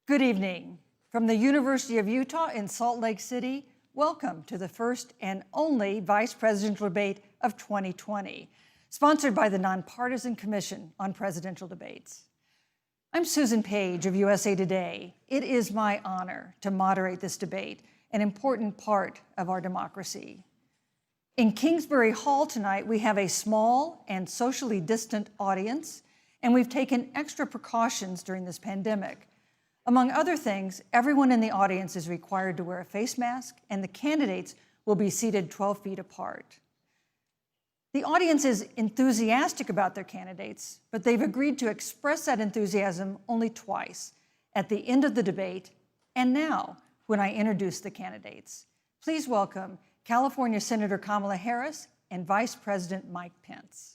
Good evening. From the University of Utah in Salt Lake City, welcome to the first and only Vice Presidential Debate of 2020, sponsored by the Nonpartisan Commission on Presidential Debates. I'm Susan Page of USA Today. It is my honor to moderate this debate, an important part of our democracy. In Kingsbury Hall tonight, we have a small and socially distant audience, and we've taken extra precautions during this pandemic. Among other things, everyone in the audience is required to wear a face mask, and the candidates will be seated 12 feet apart. The audience is enthusiastic about their candidates, but they've agreed to express that enthusiasm only twice, at the end of the debate and now when I introduce the candidates. Please welcome California Senator Kamala Harris and Vice President Mike Pence.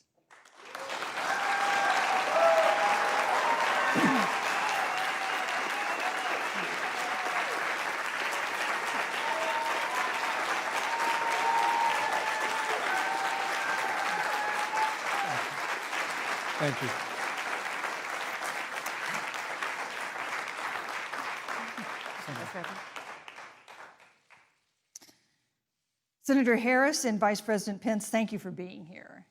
Thank you. Senator Harris and Vice President Pence, thank you for being here.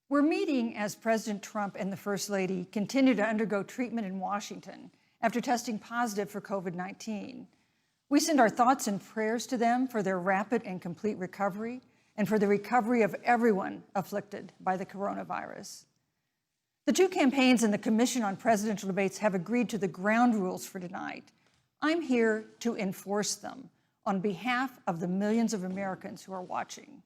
We're meeting as President Trump and the First Lady continue to undergo treatment in Washington after testing positive for COVID-19. We send our thoughts and prayers to them for their rapid and complete recovery and for the recovery of everyone afflicted by the coronavirus. The two campaigns and the Commission on Presidential Debates have agreed to the ground rules for tonight. I'm here to enforce them on behalf of the millions of Americans who are watching.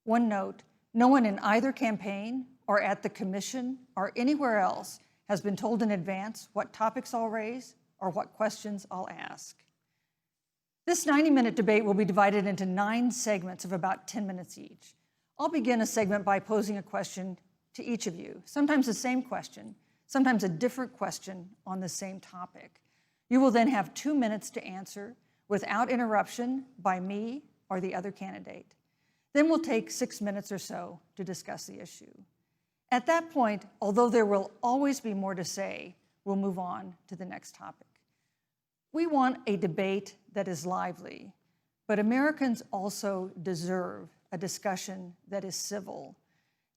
One note, no one in either campaign or at the Commission or anywhere else has been told in advance what topics I'll raise or what questions I'll ask. This 90-minute debate will be divided into 9 segments of about 10 minutes each. I'll begin a segment by posing a question to each of you, sometimes the same question, sometimes a different question on the same topic. You will then have 2 minutes to answer without interruption by me or the other candidate. Then we'll take 6 minutes or so to discuss the issue. At that point, although there will always be more to say, we'll move on to the next topic. We want a debate that is lively, but Americans also deserve a discussion that is civil.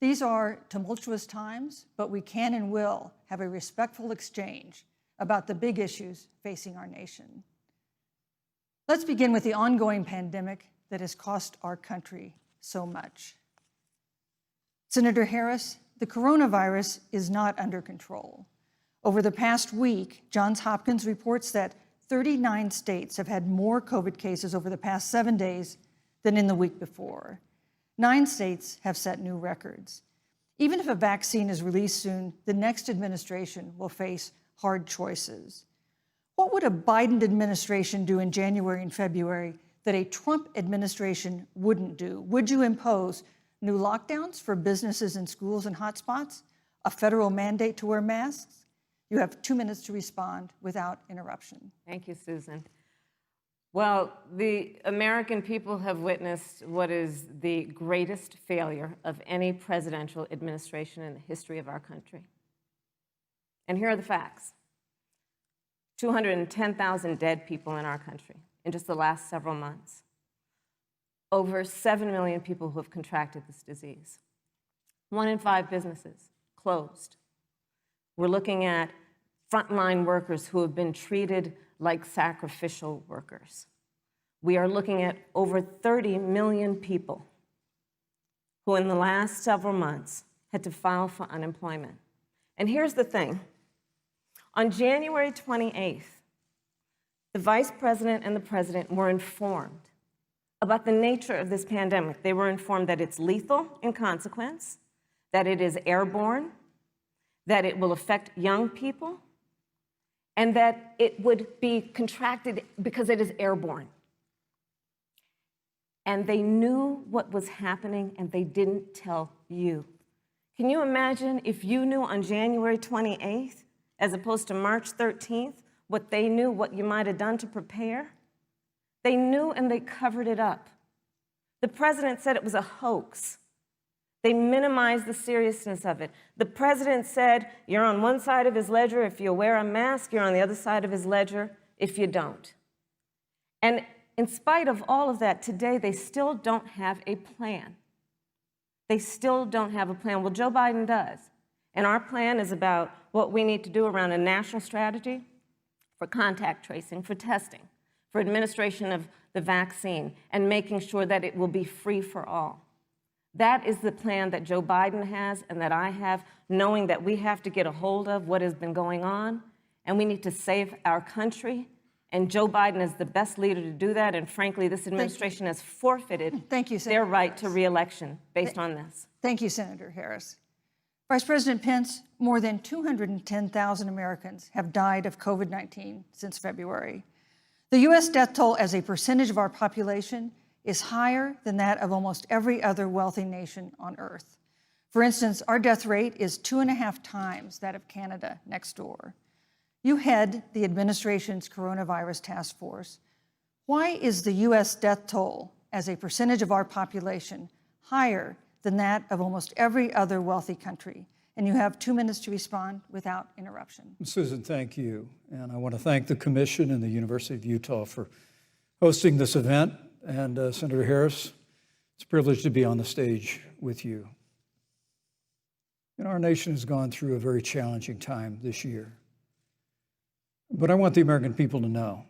These are tumultuous times, but we can and will have a respectful exchange about the big issues facing our nation. Let's begin with the ongoing pandemic that has cost our country so much. Senator Harris, the coronavirus is not under control. Over the past week, Johns Hopkins reports that 39 states have had more COVID cases over the past 7 days than in the week before. 9 states have set new records. Even if a vaccine is released soon, the next administration will face hard choices. What would a Biden administration do in January and February that a Trump administration wouldn't do? Would you impose new lockdowns for businesses and schools and hotspots? A federal mandate to wear masks? You have 2 minutes to respond without interruption. Thank you, Susan. Well, the American people have witnessed what is the greatest failure of any presidential administration in the history of our country. And here are the facts. 210,000 dead people in our country in just the last several months. Over 7 million people who have contracted this disease. 1 in 5 businesses closed. We're looking at frontline workers who have been treated like sacrificial workers. We are looking at over 30 million people who in the last several months had to file for unemployment. And here's the thing. On January 28th, the Vice President and the President were informed about the nature of this pandemic. They were informed that it's lethal in consequence, that it is airborne, that it will affect young people, and that it would be contracted because it is airborne. And they knew what was happening, and they didn't tell you. Can you imagine if you knew on January 28th, as opposed to March 13th, what they knew, what you might have done to prepare? They knew and they covered it up. The president said it was a hoax. They minimize the seriousness of it. The president said, you're on one side of his ledger if you wear a mask, you're on the other side of his ledger if you don't. And in spite of all of that, today they still don't have a plan. They still don't have a plan. Well, Joe Biden does. And our plan is about what we need to do around a national strategy for contact tracing, for testing, for administration of the vaccine, and making sure that it will be free for all. That is the plan that Joe Biden has and that I have, knowing that we have to get a hold of what has been going on, and we need to save our country. And Joe Biden is the best leader to do that, and frankly, this administration has forfeited their right to re-election based on this. Thank you, Senator Harris. Vice President Pence, more than 210,000 Americans have died of COVID-19 since February. The U.S. death toll as a percentage of our population is higher than that of almost every other wealthy nation on earth. For instance, our death rate is 2.5 times that of Canada next door. You head the administration's coronavirus task force. Why is the U.S. death toll as a percentage of our population higher than that of almost every other wealthy country? And you have 2 minutes to respond without interruption. Susan, thank you. And I want to thank the Commission and the University of Utah for hosting this event. And Senator Harris, it's a privilege to be on the stage with you. Our nation has gone through a very challenging time this year. But I want the American people to know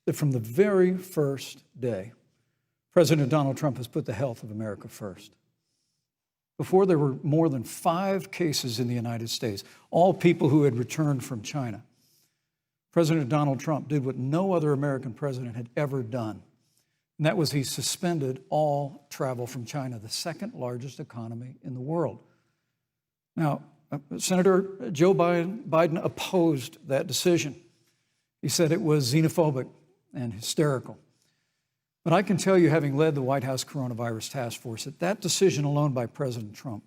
that from the very first day, President Donald Trump has put the health of America first. Before, there were more than 5 cases in the United States, all people who had returned from China. President Donald Trump did what no other American president had ever done, and that was he suspended all travel from China, the second largest economy in the world. Now, Senator Joe Biden opposed that decision. He said it was xenophobic and hysterical. But I can tell you, having led the White House Coronavirus Task Force, that decision alone by President Trump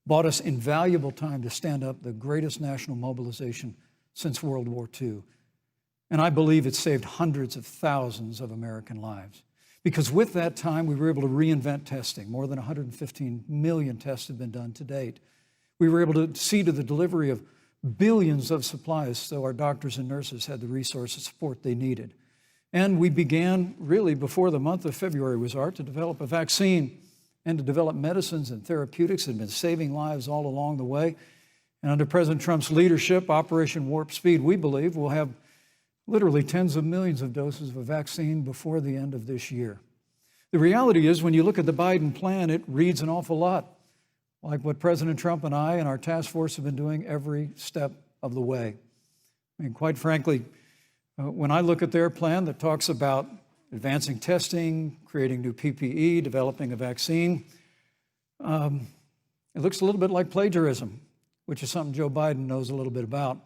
bought us invaluable time to stand up the greatest national mobilization since World War II. And I believe it saved hundreds of thousands of American lives. Because with that time, we were able to reinvent testing. More than 115 million tests have been done to date. We were able to see to the delivery of billions of supplies so our doctors and nurses had the resources support they needed. And we began, really, before the month of February was out, to develop a vaccine and to develop medicines and therapeutics that have been saving lives all along the way. And under President Trump's leadership, Operation Warp Speed, we believe we'll have literally tens of millions of doses of a vaccine before the end of this year. The reality is, when you look at the Biden plan, it reads an awful lot like what President Trump and I and our task force have been doing every step of the way. I mean, quite frankly, when I look at their plan that talks about advancing testing, creating new PPE, developing a vaccine, it looks a little bit like plagiarism, which is something Joe Biden knows a little bit about.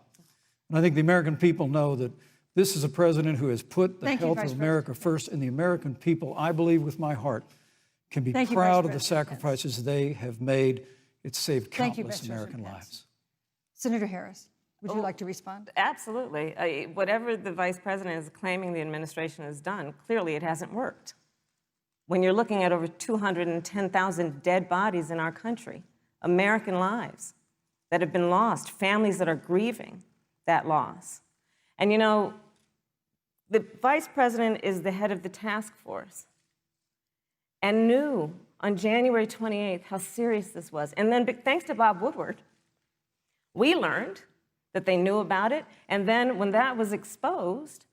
And I think the American people know that this is a president who has put the health of America first, and the American people, I believe with my heart, can be proud of the sacrifices they have made. It's saved countless American lives. Senator Harris, would you like to respond? Absolutely. Whatever the vice president is claiming the administration has done, clearly it hasn't worked. When you're looking at over 210,000 dead bodies in our country, American lives that have been lost, families that are grieving that loss. And you know, the vice president is the head of the task force and knew on January 28th how serious this was. And then thanks to Bob Woodward, we learned that they knew about it. And then when that was exposed,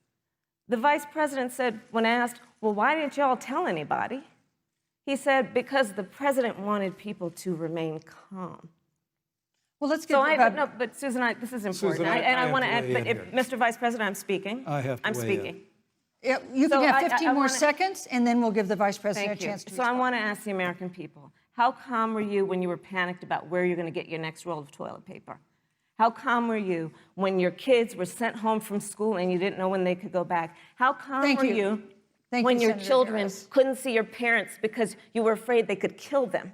the vice president said, when asked, well, why didn't y'all tell anybody? He said, because the president wanted people to remain calm. Well, let's get no, but Susan, this is important. Susan, I want to add, but Mr. Vice President, I'm speaking. I'm speaking. Yeah, you can have 15 more seconds, and then we'll give the Vice President a chance to respond. So I want to ask the American people, how calm were you when you were panicked about where you're going to get your next roll of toilet paper? How calm were you when your kids were sent home from school and you didn't know when they could go back? How calm were you when your children couldn't see your parents because you were afraid they could kill them?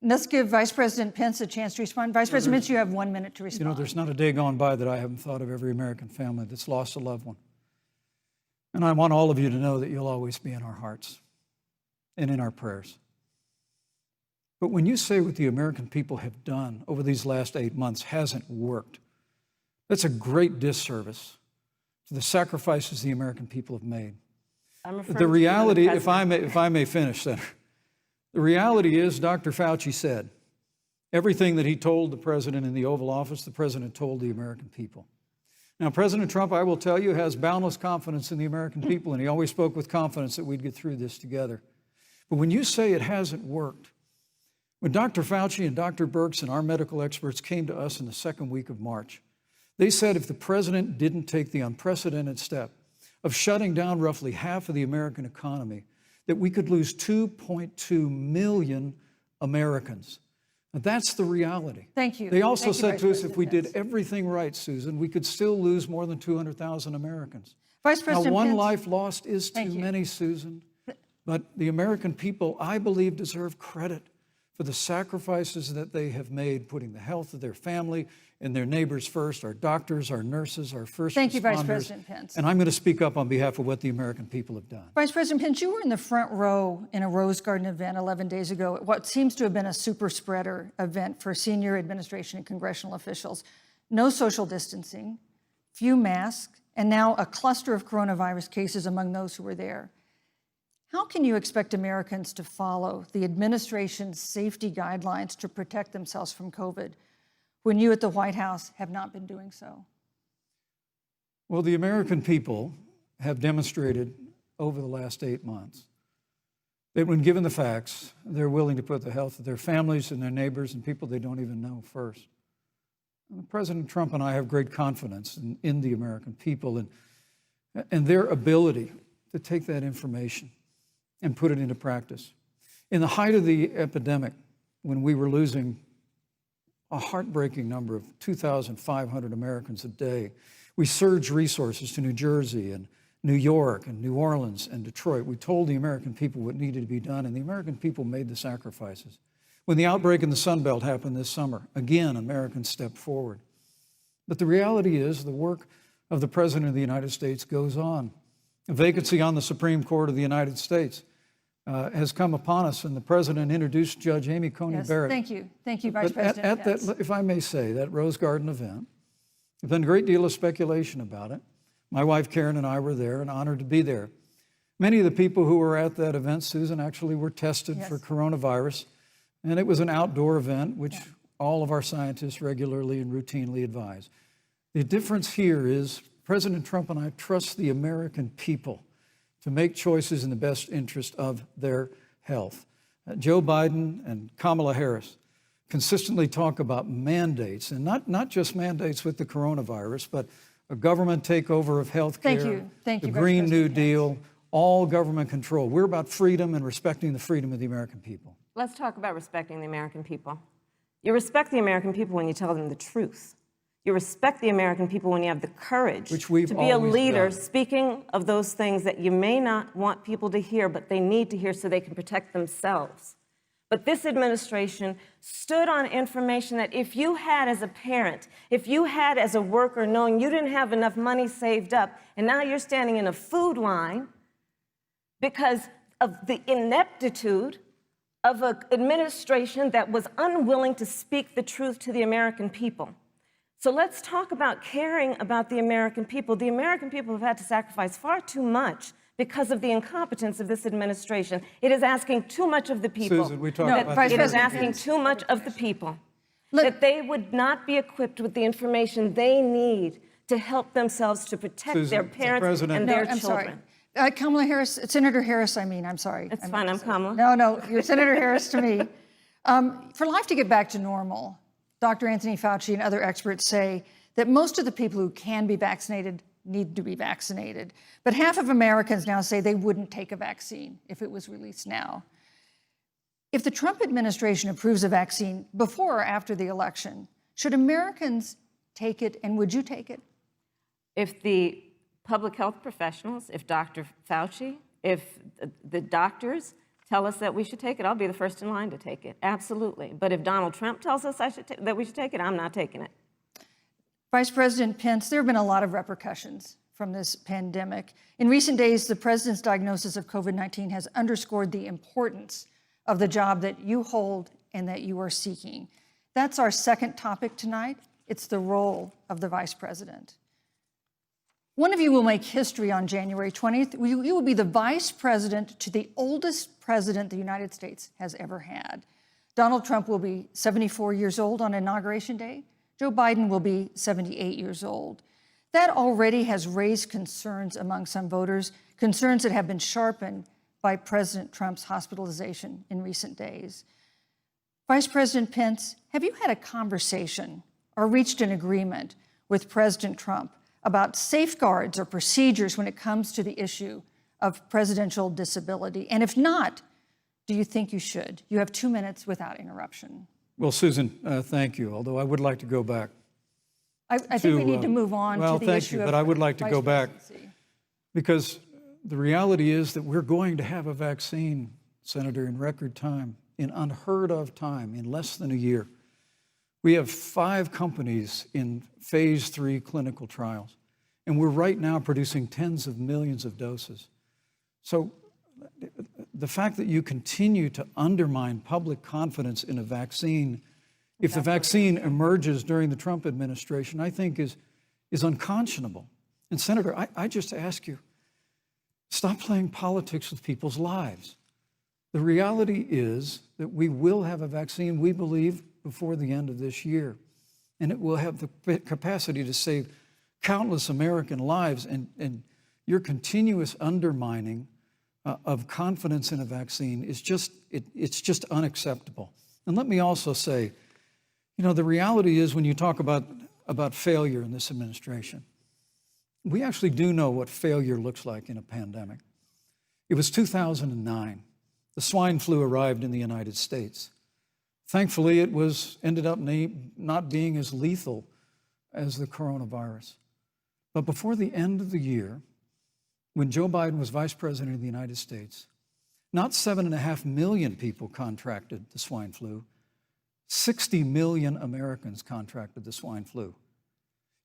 Let's give Vice President Pence a chance to respond. Vice President Pence, you have 1 minute to respond. You know, there's not a day gone by that I haven't thought of every American family that's lost a loved one. And I want all of you to know that you'll always be in our hearts and in our prayers. But when you say what the American people have done over these last 8 months hasn't worked, that's a great disservice to the sacrifices the American people have made. I'm referring The to reality, you and the if I may finish, Senator, the reality is Dr. Fauci said everything that he told the president in the Oval Office, the president told the American people. Now, President Trump, I will tell you, has boundless confidence in the American people, and he always spoke with confidence that we'd get through this together. But when you say it hasn't worked, when Dr. Fauci and Dr. Birx and our medical experts came to us in the second week of March, they said if the president didn't take the unprecedented step of shutting down roughly half of the American economy, that we could lose 2.2 million Americans. And that's the reality. Thank you. They also Thank you, said Vice to us, if President we did Pence. everything right, Susan, we could still lose more than 200,000 Americans. Vice Now, President one Pence. life lost is too Thank you. many, Susan. But the American people, I believe, deserve credit for the sacrifices that they have made, putting the health of their family and their neighbors first, our doctors, our nurses, our first Thank you, Vice responders. President Pence. And I'm going to speak up on behalf of what the American people have done. Vice President Pence, you were in the front row in a Rose Garden event 11 days ago at what seems to have been a super spreader event for senior administration and congressional officials. No social distancing, few masks, and now a cluster of coronavirus cases among those who were there. How can you expect Americans to follow the administration's safety guidelines to protect themselves from COVID when you at the White House have not been doing so? Well, the American people have demonstrated over the last 8 months that when given the facts, they're willing to put the health of their families and their neighbors and people they don't even know first. And President Trump and I have great confidence in the American people and their ability to take that information and put it into practice. In the height of the epidemic, when we were losing a heartbreaking number of 2,500 Americans a day, we surged resources to New Jersey and New York and New Orleans and Detroit. We told the American people what needed to be done, and the American people made the sacrifices. When the outbreak in the Sun Belt happened this summer, again, Americans stepped forward. But the reality is the work of the President of the United States goes on. A vacancy on the Supreme Court of the United States has come upon us, and the President introduced Judge Amy Coney Barrett. Thank you, Vice But President at Pence. that, if I may say, that Rose Garden event, there's been a great deal of speculation about it. My wife Karen and I were there and honored to be there. Many of the people who were at that event, Susan, actually were tested for coronavirus, and it was an outdoor event, which all of our scientists regularly and routinely advise. The difference here is President Trump and I trust the American people to make choices in the best interest of their health. Joe Biden and Kamala Harris consistently talk about mandates, and not just mandates with the coronavirus, but a government takeover of health care, Thank you, the Vice Green New President Deal, all government control. We're about freedom and respecting the freedom of the American people. Let's talk about respecting the American people. You respect the American people when you tell them the truth. You respect the American people when you have the courage Which we've to be a always leader done. speaking of those things that you may not want people to hear, but they need to hear so they can protect themselves. But this administration stood on information that if you had as a parent, if you had as a worker, knowing you didn't have enough money saved up, and now you're standing in a food line because of the ineptitude of an administration that was unwilling to speak the truth to the American people. So let's talk about caring about the American people. The American people have had to sacrifice far too much because of the incompetence of this administration. It is asking too much of the people. Susan, we talked about Vice It is President asking Pence. too much of the people. Look- That they would not be equipped with the information they need to help themselves to protect Susan, their the parents President- and No, their I'm children. sorry. Kamala Harris, Senator Harris, I'm sorry. It's fine, I'm Kamala. No, you're Senator Harris to me. For life to get back to normal, Dr. Anthony Fauci and other experts say that most of the people who can be vaccinated need to be vaccinated. But half of Americans now say they wouldn't take a vaccine if it was released now. If the Trump administration approves a vaccine before or after the election, should Americans take it, and would you take it? If the public health professionals, if Dr. Fauci, if the doctors tell us that we should take it, I'll be the first in line to take it, absolutely. But if Donald Trump tells us that we should take it, I'm not taking it. Vice President Pence, there have been a lot of repercussions from this pandemic. In recent days, the president's diagnosis of COVID-19 has underscored the importance of the job that you hold and that you are seeking. That's our second topic tonight. It's the role of the vice president. One of you will make history on January 20th. You will be the vice president to the oldest president the United States has ever had. Donald Trump will be 74 years old on Inauguration Day. Joe Biden will be 78 years old. That already has raised concerns among some voters, concerns that have been sharpened by President Trump's hospitalization in recent days. Vice President Pence, have you had a conversation or reached an agreement with President Trump about safeguards or procedures when it comes to the issue of presidential disability? And if not, do you think you should? You have 2 minutes without interruption. Well, Susan, thank you, although I would like to go back. I think we need to move on to the issue of thank you, but I would like to go back presidency. because the reality is that we're going to have a vaccine, Senator, in record time, in unheard of time, in less than a year. We have 5 companies in phase 3 clinical trials, and we're right now producing tens of millions of doses. So the fact that you continue to undermine public confidence in a vaccine, if the vaccine emerges during the Trump administration, I think is unconscionable. And Senator, I just ask you, stop playing politics with people's lives. The reality is that we will have a vaccine, we believe, before the end of this year. And it will have the capacity to save countless American lives. And your continuous undermining of confidence in a vaccine is it's just unacceptable. And let me also say, you know, the reality is when you talk about failure in this administration, we actually do know what failure looks like in a pandemic. It was 2009. The swine flu arrived in the United States. Thankfully, it ended up not being as lethal as the coronavirus. But before the end of the year, when Joe Biden was vice president of the United States, not 7.5 million people contracted the swine flu. 60 million Americans contracted the swine flu.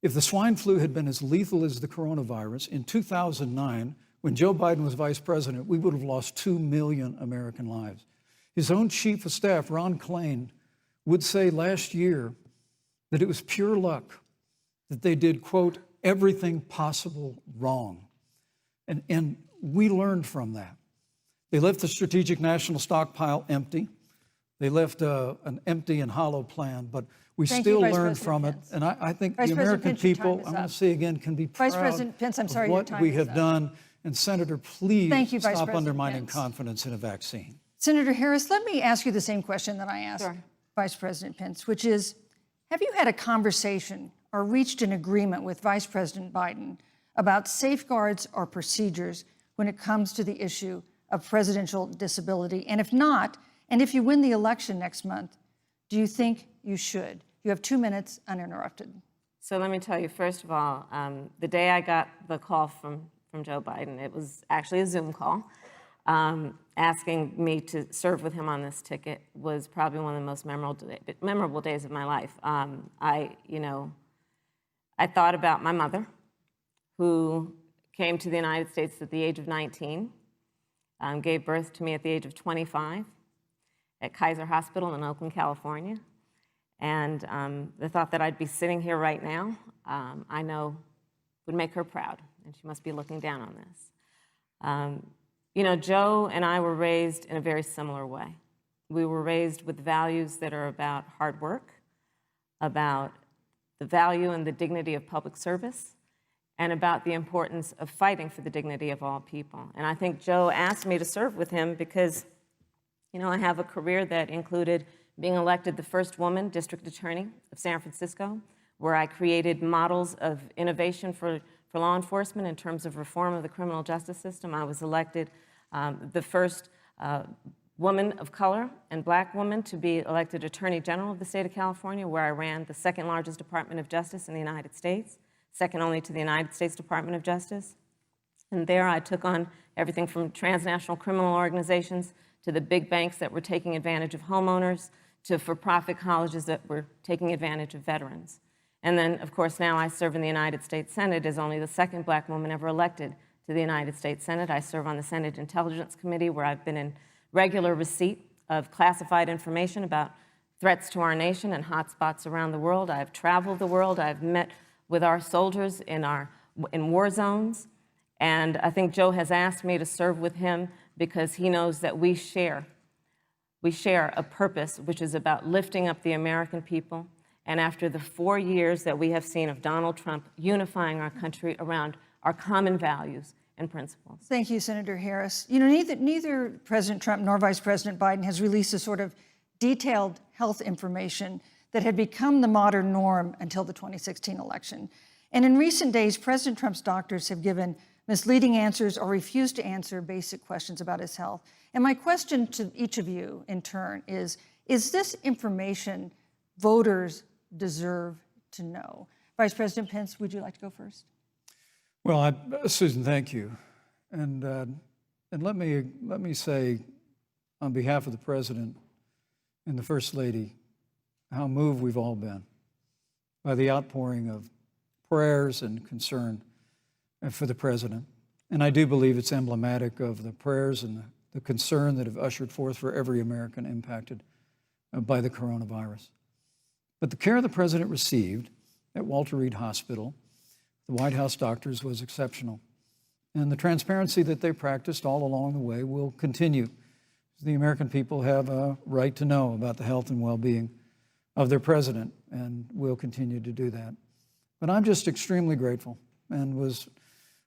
If the swine flu had been as lethal as the coronavirus, in 2009, when Joe Biden was vice president, we would have lost 2 million American lives. His own chief of staff, Ron Klain, would say last year that it was pure luck that they did, quote, everything possible wrong. And we learned from that. They left the strategic national stockpile empty. They left an empty and hollow plan, but we still learned from it. And I think the American people, I'm going to say again, can be proud of what we have done. And Senator, please stop undermining confidence in a vaccine. Senator Harris, let me ask you the same question that I asked Vice President Pence, which is, have you had a conversation or reached an agreement with Vice President Biden about safeguards or procedures when it comes to the issue of presidential disability? And if not, and if you win the election next month, do you think you should? You have 2 minutes uninterrupted. So let me tell you, first of all, the day I got the call from Joe Biden, it was actually a Zoom call, asking me to serve with him on this ticket was probably one of the most memorable days of my life. I thought about my mother, who came to the United States at the age of 19, gave birth to me at the age of 25 at Kaiser Hospital in Oakland, California. And the thought that I'd be sitting here right now, I know would make her proud, and she must be looking down on this. You know, Joe and I were raised in a very similar way. We were raised with values that are about hard work, about the value and the dignity of public service, and about the importance of fighting for the dignity of all people. And I think Joe asked me to serve with him because, you know, I have a career that included being elected the first woman district attorney of San Francisco, where I created models of innovation for law enforcement in terms of reform of the criminal justice system. I was elected the first woman of color and black woman to be elected Attorney General of the state of California, where I ran the second largest Department of Justice in the United States, second only to the United States Department of Justice. And there I took on everything from transnational criminal organizations to the big banks that were taking advantage of homeowners, to for-profit colleges that were taking advantage of veterans. And then, of course, now I serve in the United States Senate as only the second black woman ever elected to the United States Senate. I serve on the Senate Intelligence Committee, where I've been in regular receipt of classified information about threats to our nation and hotspots around the world. I've traveled the world. I've met with our soldiers in war zones. And I think Joe has asked me to serve with him because he knows that we share a purpose which is about lifting up the American people. And after the 4 years that we have seen of Donald Trump unifying our country around our common values and principles. Thank you, Senator Harris. You know, neither President Trump nor Vice President Biden has released the sort of detailed health information that had become the modern norm until the 2016 election. And in recent days, President Trump's doctors have given misleading answers or refused to answer basic questions about his health. And my question to each of you in turn is this information voters deserve to know? Vice President Pence, would you like to go first? Well, Susan, thank you. And let me say, on behalf of the President and the First Lady, how moved we've all been by the outpouring of prayers and concern for the President. And I do believe it's emblematic of the prayers and the concern that have ushered forth for every American impacted by the coronavirus. But the care the President received at Walter Reed Hospital, the White House doctors, was exceptional. And the transparency that they practiced all along the way will continue. The American people have a right to know about the health and well-being of their president, and will continue to do that. But I'm just extremely grateful and was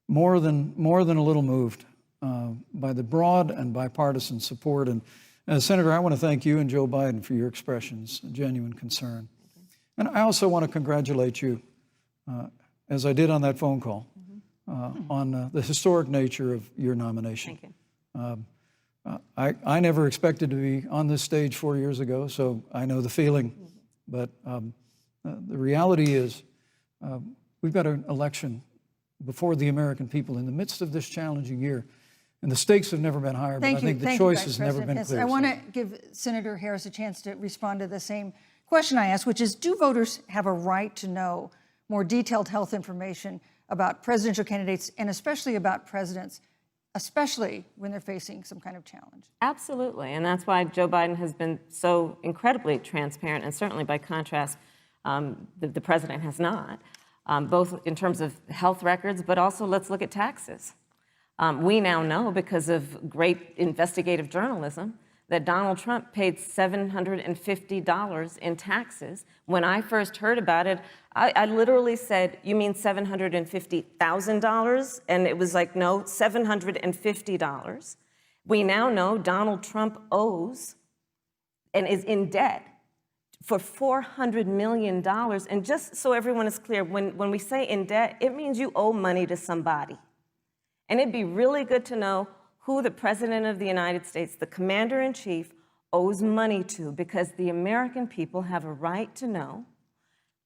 more than a little moved by the broad and bipartisan support. And Senator, I want to thank you and Joe Biden for your expressions of genuine concern. And I also want to congratulate you, as I did on that phone call, on the historic nature of your nomination. Thank you. I never expected to be on this stage 4 years ago, so I know the feeling. But the reality is we've got an election before the American people in the midst of this challenging year. And the stakes have never been higher, but I think the choice has never been clearer. I want to give Senator Harris a chance to respond to the same question I asked, which is, do voters have a right to know more detailed health information about presidential candidates and especially about presidents, especially when they're facing some kind of challenge? Absolutely, and that's why Joe Biden has been so incredibly transparent, and certainly by contrast, the president has not, both in terms of health records, but also let's look at taxes. We now know, because of great investigative journalism, that Donald Trump paid $750 in taxes. When I first heard about it, I literally said, "You mean $750,000? And it was like, no, $750. We now know Donald Trump owes and is in debt for $400 million. And just so everyone is clear, when we say in debt, it means you owe money to somebody. And it'd be really good to know who the President of the United States, the Commander-in-Chief, owes money to, because the American people have a right to know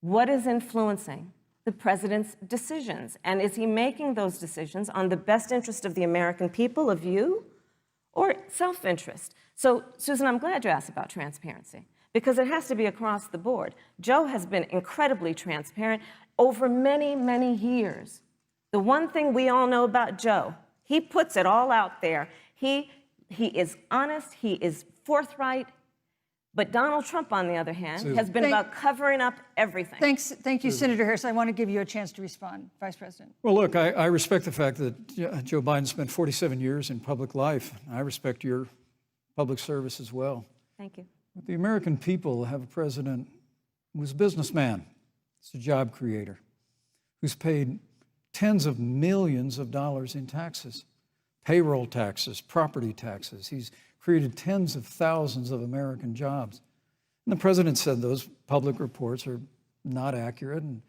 what is influencing the President's decisions. And is he making those decisions on the best interest of the American people, of you, or self-interest? So, Susan, I'm glad you asked about transparency, because it has to be across the board. Joe has been incredibly transparent over many, many years. The one thing we all know about Joe, he puts it all out there. He is honest, he is forthright. But Donald Trump, on the other hand, has been about covering up everything. Thank you, Senator Harris. I want to give you a chance to respond, Vice President. Well, look, I respect the fact that Joe Biden spent 47 years in public life. I respect your public service as well. Thank you. But the American people have a president who's a businessman, he's a job creator, who's paid tens of millions of dollars in taxes, payroll taxes, property taxes. He's created tens of thousands of American jobs. And the president said those public reports are not accurate. And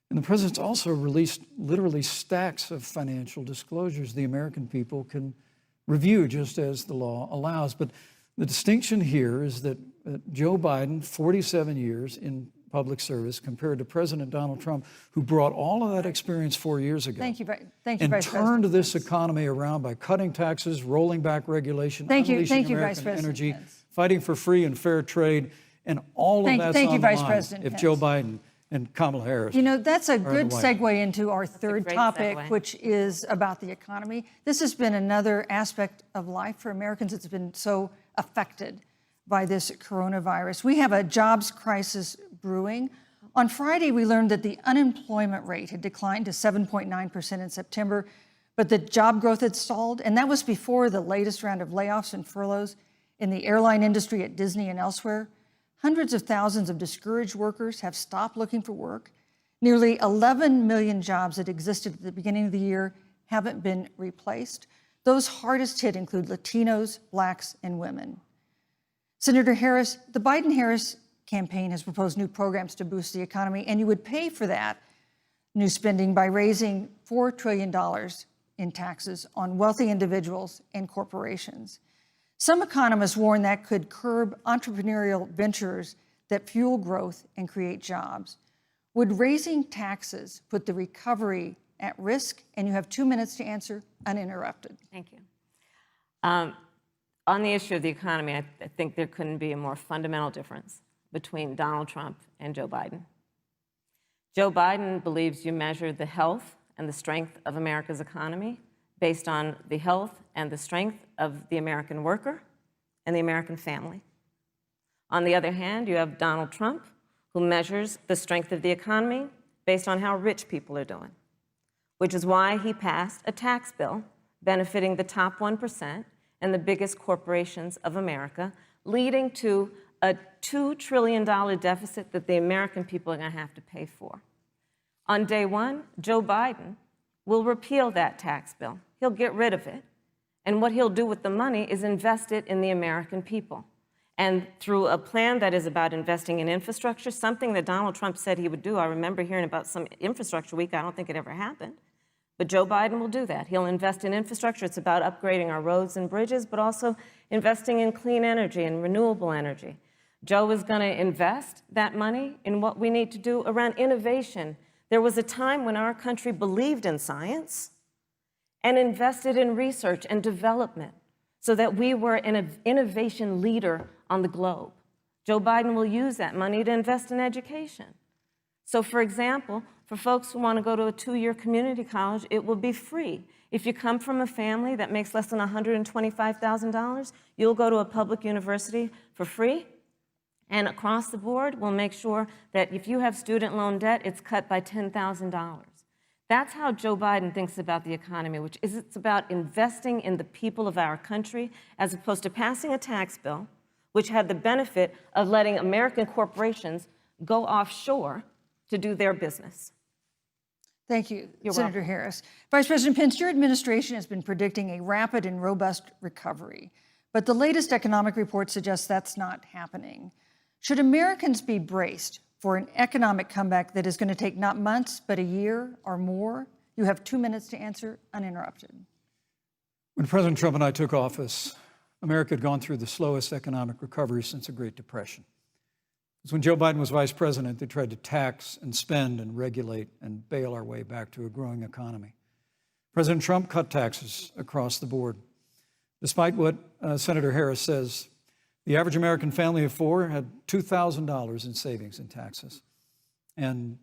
the president's also released literally stacks of financial disclosures the American people can review just as the law allows. But the distinction here is that Joe Biden, 47 years in public service, compared to President Donald Trump, who brought all of that experience 4 years ago. Thank you, Vice and President. turned this economy around by cutting taxes, rolling back regulation, unleashing American energy, fighting for free and fair trade, and all of that's on the line if Joe Biden and Kamala Harris. You know, that's a good segue into our third topic, which is about the economy. This has been another aspect of life for Americans that's been so affected by this coronavirus. We have a jobs crisis brewing. On Friday, we learned that the unemployment rate had declined to 7.9% in September, but the job growth had stalled, and that was before the latest round of layoffs and furloughs in the airline industry at Disney and elsewhere. Hundreds of thousands of discouraged workers have stopped looking for work. Nearly 11 million jobs that existed at the beginning of the year haven't been replaced. Those hardest hit include Latinos, Blacks, and women. Senator Harris, the Biden-Harris campaign has proposed new programs to boost the economy, and you would pay for that new spending by raising $4 trillion in taxes on wealthy individuals and corporations. Some economists warn that could curb entrepreneurial ventures that fuel growth and create jobs. Would raising taxes put the recovery at risk? And you have 2 minutes to answer uninterrupted. Thank you. On the issue of the economy, I think there couldn't be a more fundamental difference between Donald Trump and Joe Biden. Joe Biden believes you measure the health and the strength of America's economy based on the health and the strength of the American worker and the American family. On the other hand, you have Donald Trump, who measures the strength of the economy based on how rich people are doing, which is why he passed a tax bill benefiting the top 1% and the biggest corporations of America, leading to a $2 trillion deficit that the American people are going to have to pay for. On day one, Joe Biden will repeal that tax bill. He'll get rid of it. And what he'll do with the money is invest it in the American people. And through a plan that is about investing in infrastructure, something that Donald Trump said he would do. I remember hearing about some infrastructure week. I don't think it ever happened. But Joe Biden will do that. He'll invest in infrastructure. It's about upgrading our roads and bridges, but also investing in clean energy and renewable energy. Joe is going to invest that money in what we need to do around innovation. There was a time when our country believed in science and invested in research and development so that we were an innovation leader on the globe. Joe Biden will use that money to invest in education. So, for example, for folks who want to go to a 2-year community college, it will be free. If you come from a family that makes less than $125,000, you'll go to a public university for free. And across the board, we'll make sure that if you have student loan debt, it's cut by $10,000. That's how Joe Biden thinks about the economy, which is it's about investing in the people of our country as opposed to passing a tax bill, which had the benefit of letting American corporations go offshore to do their business. Thank you, You're Senator welcome. Harris. Vice President Pence, your administration has been predicting a rapid and robust recovery, but the latest economic report suggests that's not happening. Should Americans be braced for an economic comeback that is going to take not months, but a year or more? You have 2 minutes to answer uninterrupted. When President Trump and I took office, America had gone through the slowest economic recovery since the Great Depression. Because when Joe Biden was vice president, they tried to tax and spend and regulate and bail our way back to a growing economy. President Trump cut taxes across the board. Despite what Senator Harris says, the average American family of 4 had $2,000 in savings in taxes. And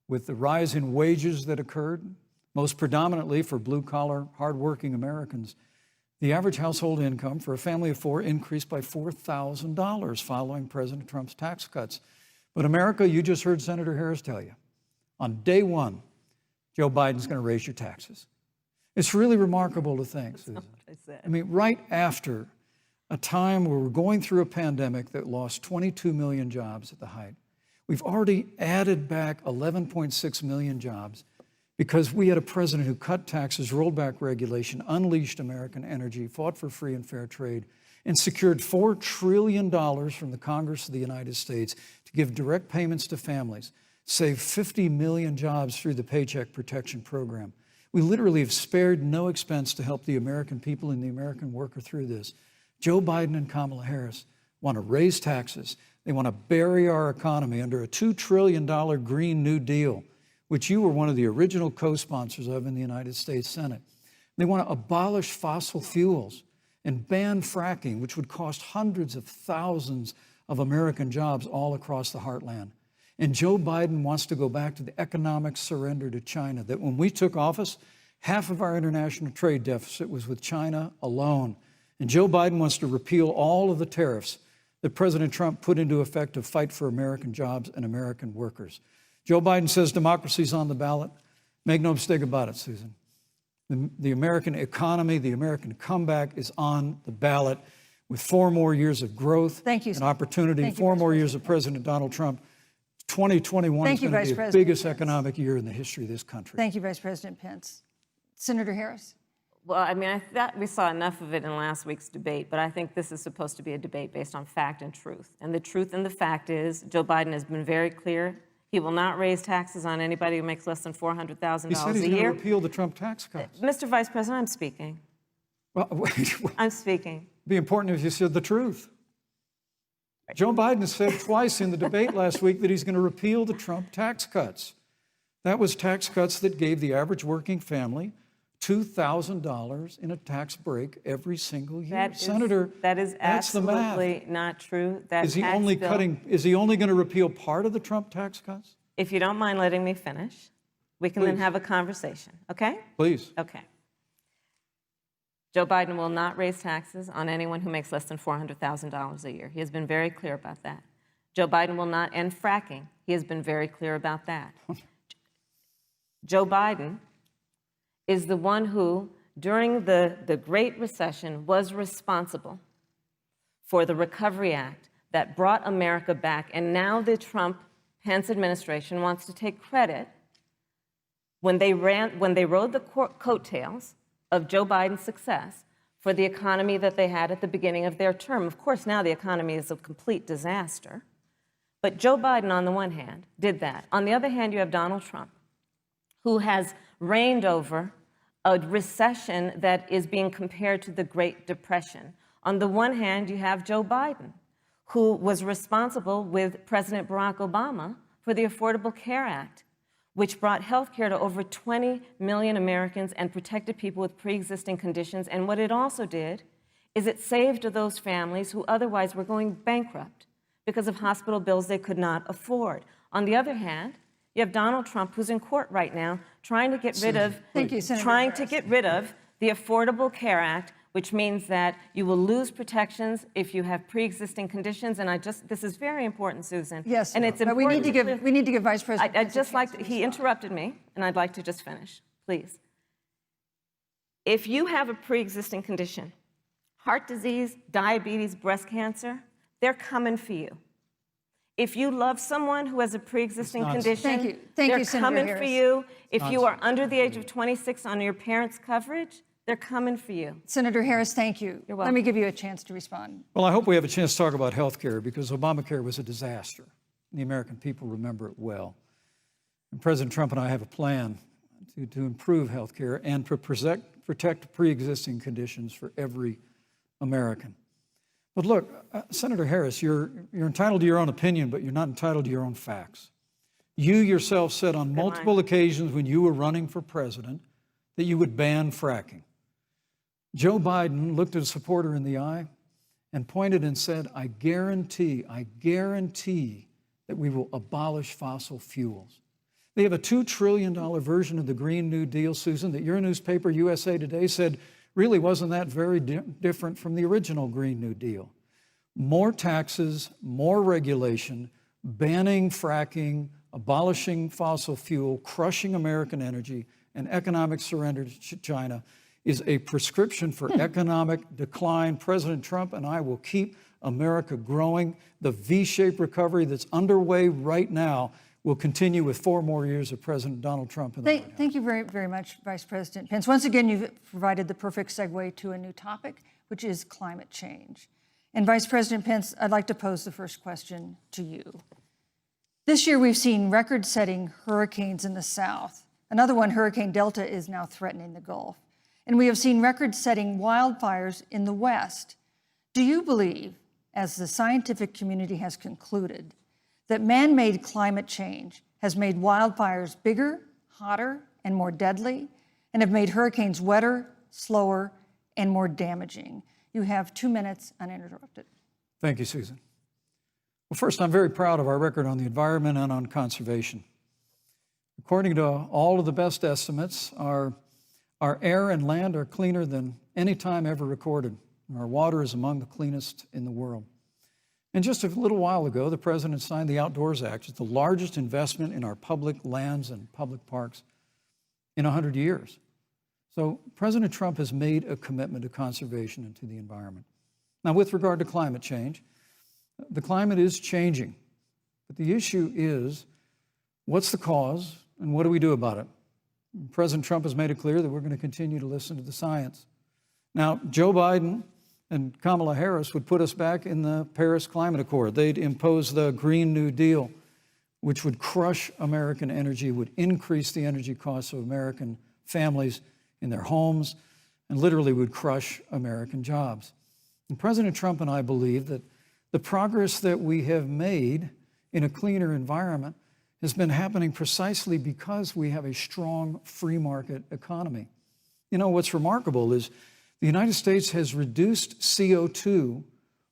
with the rise in wages that occurred, most predominantly for blue-collar, hardworking Americans, the average household income for a family of 4 increased by $4,000 following President Trump's tax cuts. But America, you just heard Senator Harris tell you, on day one, Joe Biden's going to raise your taxes. It's really remarkable to think, Susan. I mean, right after a time where we're going through a pandemic that lost 22 million jobs at the height, we've already added back 11.6 million jobs because we had a president who cut taxes, rolled back regulation, unleashed American energy, fought for free and fair trade, and secured $4 trillion from the Congress of the United States to give direct payments to families, saved 50 million jobs through the Paycheck Protection Program. We literally have spared no expense to help the American people and the American worker through this. Joe Biden and Kamala Harris want to raise taxes. They want to bury our economy under a $2 trillion Green New Deal, which you were one of the original co-sponsors of in the United States Senate. They want to abolish fossil fuels and ban fracking, which would cost hundreds of thousands of American jobs all across the heartland. And Joe Biden wants to go back to the economic surrender to China, that when we took office, half of our international trade deficit was with China alone. And Joe Biden wants to repeal all of the tariffs that President Trump put into effect to fight for American jobs and American workers. Joe Biden says democracy's on the ballot. Make no mistake about it, Susan. The American economy, the American comeback is on the ballot with 4 more years of growth and opportunity, 4 more years of President Donald Trump. 2021 is going to be the biggest economic year in the history of this country. Thank you, Vice President Pence. Senator Harris. Well, I mean, I thought we saw enough of it in last week's debate, but I think this is supposed to be a debate based on fact and truth. And the truth and the fact is Joe Biden has been very clear. He will not raise taxes on anybody who makes less than $400,000 a year. He said he's going to repeal the Trump tax cuts. Mr. Vice President, I'm speaking. Well, wait. I'm speaking. It'd be important if you said the truth. Joe Biden said twice in the debate last week that he's going to repeal the Trump tax cuts. That was tax cuts that gave the average working family $2,000 in a tax break every single year. Senator, that is that's the math. absolutely not true. That is he only going to repeal part of the Trump tax cuts? If you don't mind letting me finish, we can then have a conversation, okay? Please. Okay. Joe Biden will not raise taxes on anyone who makes less than $400,000 a year. He has been very clear about that. Joe Biden will not end fracking. He has been very clear about that. Joe Biden is the one who, during the Great Recession, was responsible for the Recovery Act that brought America back. And now the Trump-Pence administration wants to take credit when they rode the coattails of Joe Biden's success for the economy that they had at the beginning of their term. Of course, now the economy is a complete disaster. But Joe Biden, on the one hand, did that. On the other hand, you have Donald Trump, who has reigned over a recession that is being compared to the Great Depression. On the one hand, you have Joe Biden, who was responsible with President Barack Obama for the Affordable Care Act, which brought health care to over 20 million Americans and protected people with pre-existing conditions. And what it also did is it saved those families who otherwise were going bankrupt because of hospital bills they could not afford. On the other hand, you have Donald Trump, who's in court right now, trying to get rid of the Affordable Care Act, which means that you will lose protections if you have pre-existing conditions. And this is very important, Susan. Yes, and it's but we need to give Vice President. I'd just like to, he interrupted me, and I'd like to just finish, please. If you have a pre-existing condition, heart disease, diabetes, breast cancer, they're coming for you. If you love someone who has a pre-existing condition, they're coming for you. If you are under the age of 26 on your parents' coverage, they're coming for you. Senator Harris, thank you. You're welcome. Let me give you a chance to respond. Well, I hope we have a chance to talk about health care because Obamacare was a disaster. The American people remember it well. And President Trump and I have a plan to improve health care and to protect pre-existing conditions for every American. But look, Senator Harris, you're entitled to your own opinion, but you're not entitled to your own facts. You yourself said on multiple occasions when you were running for president that you would ban fracking. Joe Biden looked at a supporter in the eye and pointed and said, I guarantee that we will abolish fossil fuels. They have a $2 trillion version of the Green New Deal, Susan, that your newspaper, USA Today, said really wasn't that very different from the original Green New Deal. More taxes, more regulation, banning fracking, abolishing fossil fuel, crushing American energy, and economic surrender to China is a prescription for economic decline. President Trump and I will keep America growing. The V-shaped recovery that's underway right now will continue with 4 more years of President Donald Trump in the White House. Thank you very, very much, Vice President Pence. Once again, you've provided the perfect segue to a new topic, which is climate change. And Vice President Pence, I'd like to pose the first question to you. This year, we've seen record-setting hurricanes in the South. Another one, Hurricane Delta, is now threatening the Gulf. And we have seen record-setting wildfires in the West. Do you believe, as the scientific community has concluded, that man-made climate change has made wildfires bigger, hotter, and more deadly, and have made hurricanes wetter, slower, and more damaging? You have 2 minutes uninterrupted. Thank you, Susan. Well, first, I'm very proud of our record on the environment and on conservation. According to all of the best estimates, our air and land are cleaner than any time ever recorded, and our water is among the cleanest in the world. And just a little while ago, the president signed the Outdoors Act. It's the largest investment in our public lands and public parks in 100 years. So President Trump has made a commitment to conservation and to the environment. Now, with regard to climate change, the climate is changing. But the issue is, what's the cause and what do we do about it? President Trump has made it clear that we're going to continue to listen to the science. Now, Joe Biden and Kamala Harris would put us back in the Paris Climate Accord. They'd impose the Green New Deal, which would crush American energy, would increase the energy costs of American families in their homes, and literally would crush American jobs. And President Trump and I believe that the progress that we have made in a cleaner environment has been happening precisely because we have a strong free market economy. You know, what's remarkable is the United States has reduced CO2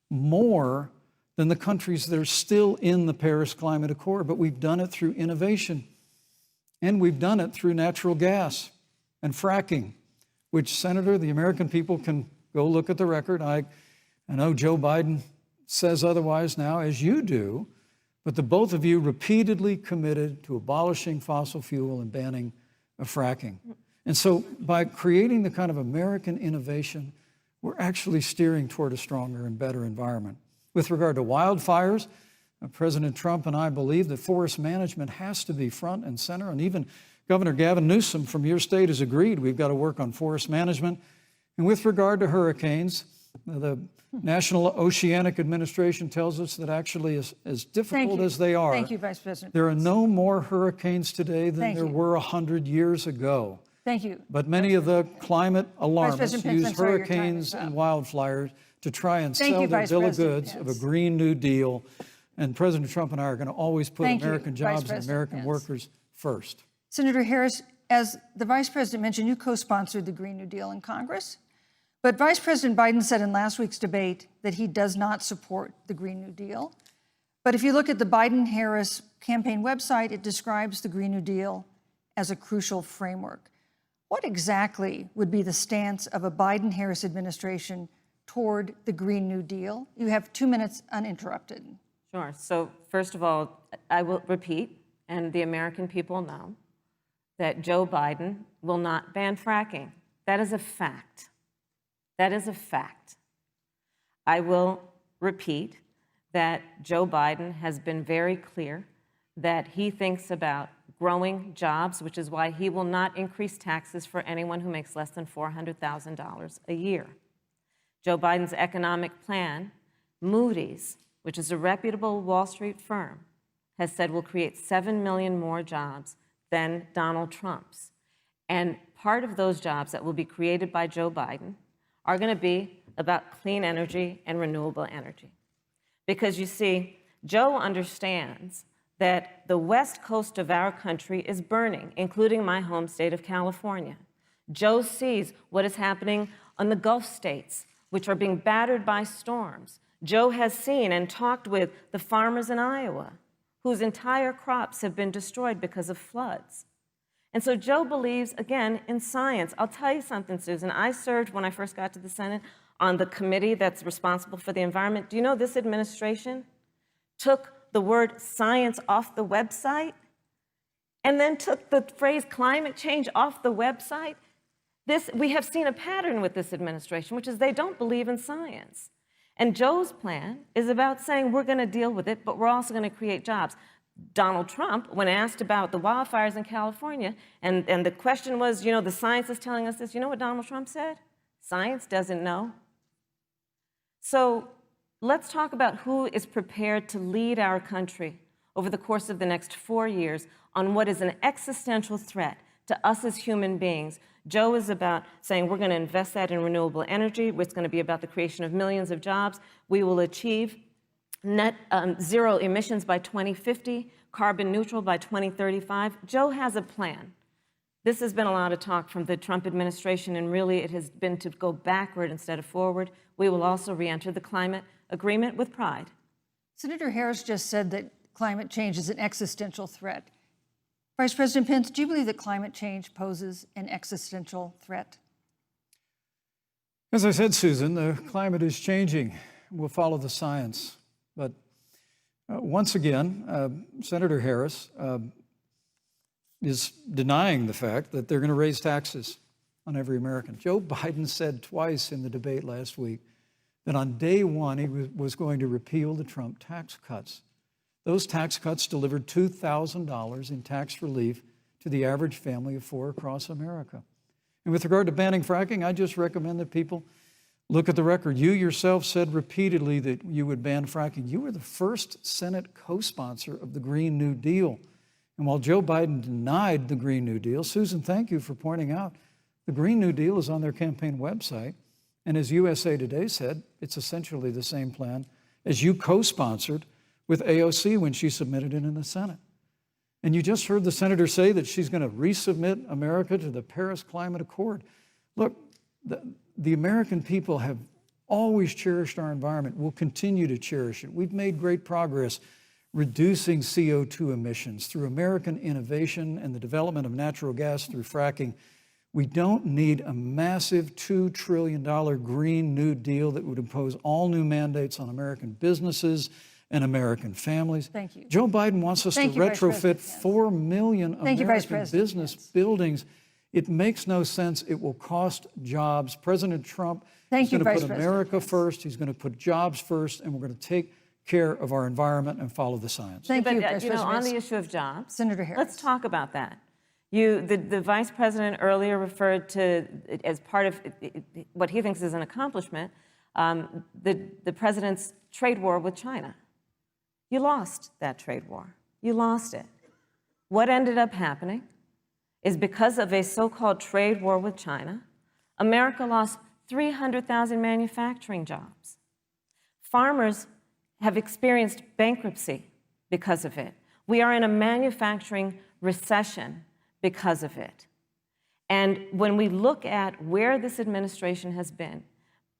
more than the countries that are still in the Paris Climate Accord, but we've done it through innovation, and we've done it through natural gas and fracking, which, Senator, the American people can go look at the record. I know Joe Biden says otherwise now, as you do, but the both of you repeatedly committed to abolishing fossil fuel and banning fracking. And so by creating the kind of American innovation, we're actually steering toward a stronger and better environment. With regard to wildfires, President Trump and I believe that forest management has to be front and center, and even Governor Gavin Newsom from your state has agreed we've got to work on forest management. And with regard to hurricanes, the National Oceanic Administration tells us that actually as difficult as they are, Thank you, Vice President. There are no more hurricanes today than there were 100 years ago. Thank you. But many of the climate alarmists Pence, use hurricanes and wildfires to try and sell their bill of goods of a Green New Deal. And President Trump and I are going to always put American jobs and American workers first. Senator Harris, as the Vice President mentioned, you co-sponsored the Green New Deal in Congress. But Vice President Biden said in last week's debate that he does not support the Green New Deal. But if you look at the Biden-Harris campaign website, it describes the Green New Deal as a crucial framework. What exactly would be the stance of a Biden-Harris administration toward the Green New Deal? You have 2 minutes uninterrupted. Sure. So first of all, I will repeat, and the American people know, that Joe Biden will not ban fracking. That is a fact. That is a fact. I will repeat that Joe Biden has been very clear that he thinks about growing jobs, which is why he will not increase taxes for anyone who makes less than $400,000 a year. Joe Biden's economic plan, Moody's, which is a reputable Wall Street firm, has said will create 7 million more jobs than Donald Trump's. And part of those jobs that will be created by Joe Biden are going to be about clean energy and renewable energy. Because you see, Joe understands that the west coast of our country is burning, including my home state of California. Joe sees what is happening on the Gulf states, which are being battered by storms. Joe has seen and talked with the farmers in Iowa, whose entire crops have been destroyed because of floods. And so Joe believes, again, in science. I'll tell you something, Susan. I served, when I first got to the Senate, on the committee that's responsible for the environment. Do you know this administration took the word science off the website and then took the phrase climate change off the website? We have seen a pattern with this administration, which is they don't believe in science. And Joe's plan is about saying we're going to deal with it, but we're also going to create jobs. Donald Trump, when asked about the wildfires in California, and the question was, you know, the science is telling us this, you know what Donald Trump said? Science doesn't know. So let's talk about who is prepared to lead our country over the course of the next 4 years on what is an existential threat to us as human beings. Joe is about saying we're going to invest that in renewable energy. It's going to be about the creation of millions of jobs. We will achieve net zero emissions by 2050, carbon neutral by 2035. Joe has a plan. This has been a lot of talk from the Trump administration, and really it has been to go backward instead of forward. We will also re-enter the climate agreement with pride. Senator Harris just said that climate change is an existential threat. Vice President Pence, do you believe that climate change poses an existential threat? As I said, Susan, the climate is changing. We'll follow the science. But once again, Senator Harris is denying the fact that they're going to raise taxes on every American. Joe Biden said twice in the debate last week that on day one he was going to repeal the Trump tax cuts. Those tax cuts delivered $2,000 in tax relief to the average family of four across America. And with regard to banning fracking, I just recommend that people look at the record. You yourself said repeatedly that you would ban fracking. You were the first Senate co-sponsor of the Green New Deal. And while Joe Biden denied the Green New Deal, Susan, thank you for pointing out, the Green New Deal is on their campaign website. And as USA Today said, it's essentially the same plan as you co-sponsored with AOC when she submitted it in the Senate. And you just heard the senator say that she's going to resubmit America to the Paris Climate Accord. Look, the American people have always cherished our environment. We'll continue to cherish it. We've made great progress reducing CO2 emissions through American innovation and the development of natural gas through fracking. We don't need a massive $2 trillion Green New Deal that would impose all new mandates on American businesses and American families. Thank you. Joe Biden wants us to retrofit 4 million American business buildings. It makes no sense. It will cost jobs. President Trump is going to put America first. He's going to put jobs first, and we're going to take care of our environment and follow the science. Thank you, Vice President. On the issue of jobs, Senator Harris. Let's talk about that. The Vice President earlier referred to, as part of what he thinks is an accomplishment, the President's trade war with China. You lost that trade war. You lost it. What ended up happening is because of a so-called trade war with China, America lost 300,000 manufacturing jobs. Farmers have experienced bankruptcy because of it. We are in a manufacturing recession because of it. And when we look at where this administration has been,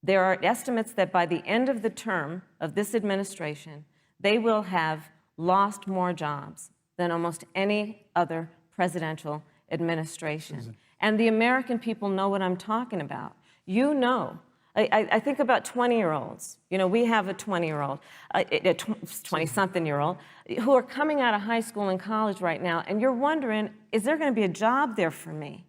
there are estimates that by the end of the term of this administration, they will have lost more jobs than almost any other presidential administration. And the American people know what I'm talking about. You know, I think about 20-year-olds. You know, we have a 20-year-old, a 20-something-year-old, who are coming out of high school and college right now, and you're wondering, is there going to be a job there for me?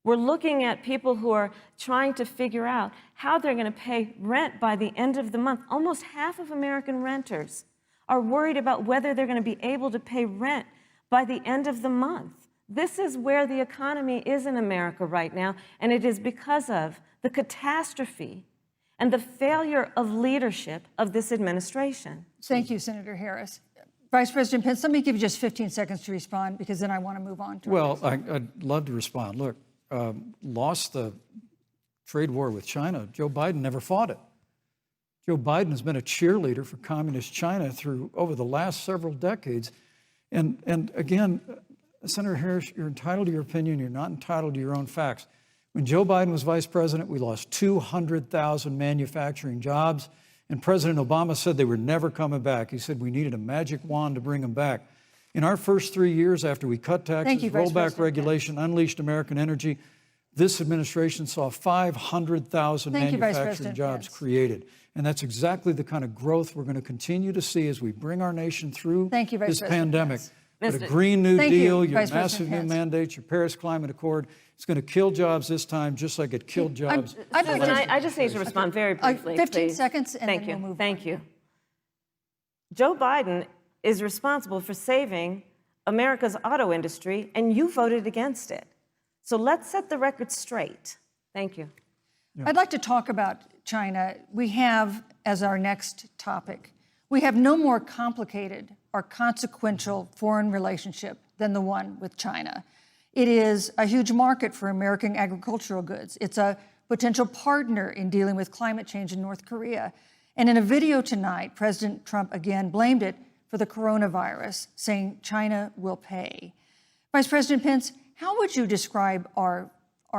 We're looking at people who are trying to figure out how they're going to pay rent by the end of the month. Almost half of American renters are worried about whether they're going to be able to pay rent by the end of the month. This is where the economy is in America right now, and it is because of the catastrophe and the failure of leadership of this administration. Thank you, Senator Harris. Vice President Pence, let me give you just 15 seconds to respond, because then I want to move on to Well, I'd love to respond. Look, lost the trade war with China. Joe Biden never fought it. Joe Biden has been a cheerleader for communist China over the last several decades. And again, Senator Harris, you're entitled to your opinion. You're not entitled to your own facts. When Joe Biden was vice president, we lost 200,000 manufacturing jobs, and President Obama said they were never coming back. He said we needed a magic wand to bring them back. In our first 3 years after we cut taxes, rolled back regulation, unleashed American energy, this administration saw 500,000 manufacturing jobs created. And that's exactly the kind of growth we're going to continue to see as we bring our nation through this pandemic. But a Green New Deal, your massive new mandates, your Paris Climate Accord, it's going to kill jobs this time, just like it killed jobs. I just need to respond very briefly. 15 seconds, and then we'll move on. Thank you. Joe Biden is responsible for saving America's auto industry, and you voted against it. So let's set the record straight. Thank you. Yeah. I'd like to talk about China. We have, as our next topic, we have no more complicated or consequential foreign relationship than the one with China. It is a huge market for American agricultural goods. It's a potential partner in dealing with climate change in North Korea. And in a video tonight, President Trump again blamed it for the coronavirus, saying China will pay. Vice President Pence, how would you describe our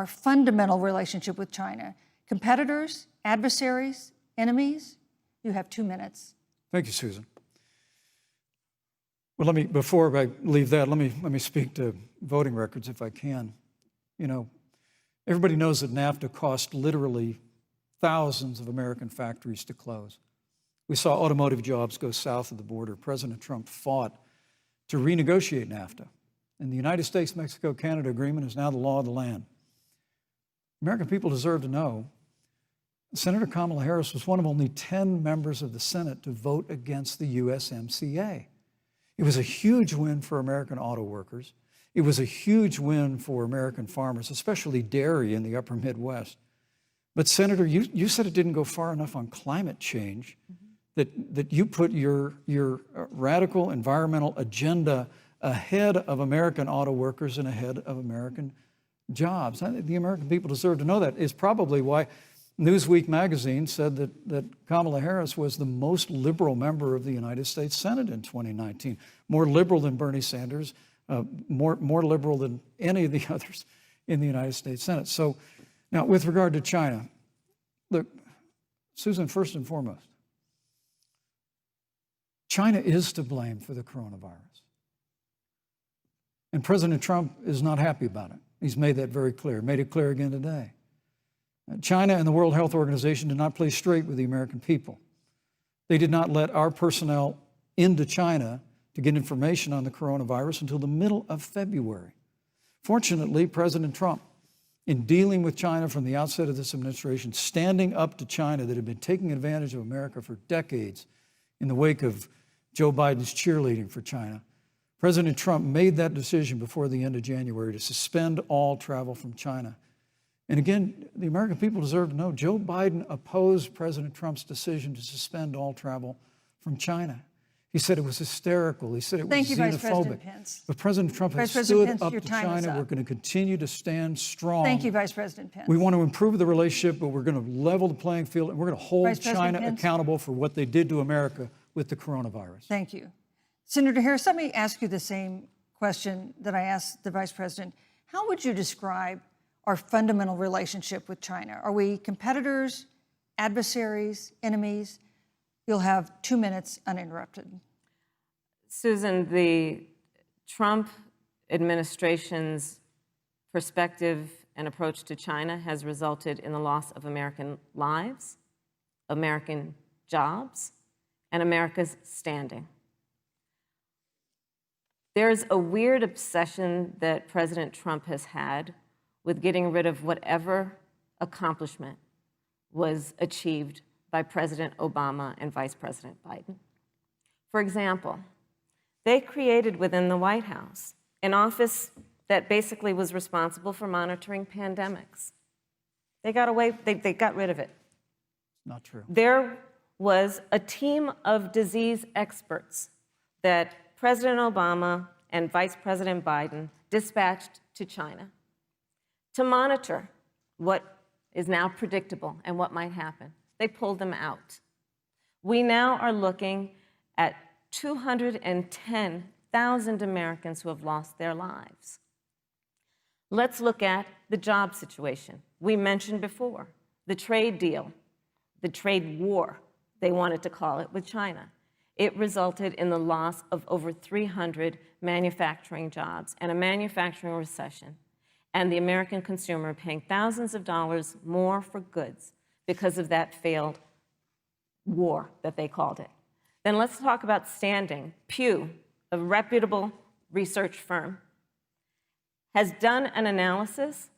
fundamental relationship with China? Competitors, adversaries, enemies? You have 2 minutes. Thank you, Susan. Well, before I leave that, let me speak to voting records if I can. You know, everybody knows that NAFTA cost literally thousands of American factories to close. We saw automotive jobs go south of the border. President Trump fought to renegotiate NAFTA. And the United States-Mexico-Canada agreement is now the law of the land. American people deserve to know Senator Kamala Harris was one of only 10 members of the Senate to vote against the USMCA. It was a huge win for American auto workers. It was a huge win for American farmers, especially dairy in the upper Midwest. But Senator, you said it didn't go far enough on climate change, that you put your radical environmental agenda ahead of American auto workers and ahead of American jobs. I think the American people deserve to know that. It's probably why Newsweek magazine said that Kamala Harris was the most liberal member of the United States Senate in 2019, more liberal than Bernie Sanders, more liberal than any of the others in the United States Senate. So now with regard to China, look, Susan, first and foremost, China is to blame for the coronavirus. And President Trump is not happy about it. He's made that very clear, made it clear again today. China and the World Health Organization did not play straight with the American people. They did not let our personnel into China to get information on the coronavirus until the middle of February. Fortunately, President Trump, in dealing with China from the outset of this administration, standing up to China that had been taking advantage of America for decades in the wake of Joe Biden's cheerleading for China, President Trump made that decision before the end of January to suspend all travel from China. And again, the American people deserve to know Joe Biden opposed President Trump's decision to suspend all travel from China. He said it was hysterical. He said it was Thank you, Vice xenophobic. President Pence. But President Trump has Vice President stood Pence, up your to time is China. up. We're going to continue to stand strong. Thank you, Vice President Pence. We want to improve the relationship, but we're going to level the playing field, and we're going to hold Vice President China Pence. accountable for what they did to America with the coronavirus. Thank you. Senator Harris, let me ask you the same question that I asked the Vice President. How would you describe our fundamental relationship with China? Are we competitors, adversaries, enemies? You'll have 2 minutes uninterrupted. Susan, the Trump administration's perspective and approach to China has resulted in the loss of American lives, American jobs, and America's standing. There's a weird obsession that President Trump has had with getting rid of whatever accomplishment was achieved by President Obama and Vice President Biden. For example, they created within the White House an office that basically was responsible for monitoring pandemics. They got rid of it. Not true. There was a team of disease experts that President Obama and Vice President Biden dispatched to China to monitor what is now predictable and what might happen. They pulled them out. We now are looking at 210,000 Americans who have lost their lives. Let's look at the job situation. We mentioned before the trade deal, the trade war, they wanted to call it, with China. It resulted in the loss of over 300 manufacturing jobs and a manufacturing recession, and the American consumer paying thousands of dollars more for goods because of that failed war that they called it. Then let's talk about standing. Pew, a reputable research firm, has done an analysis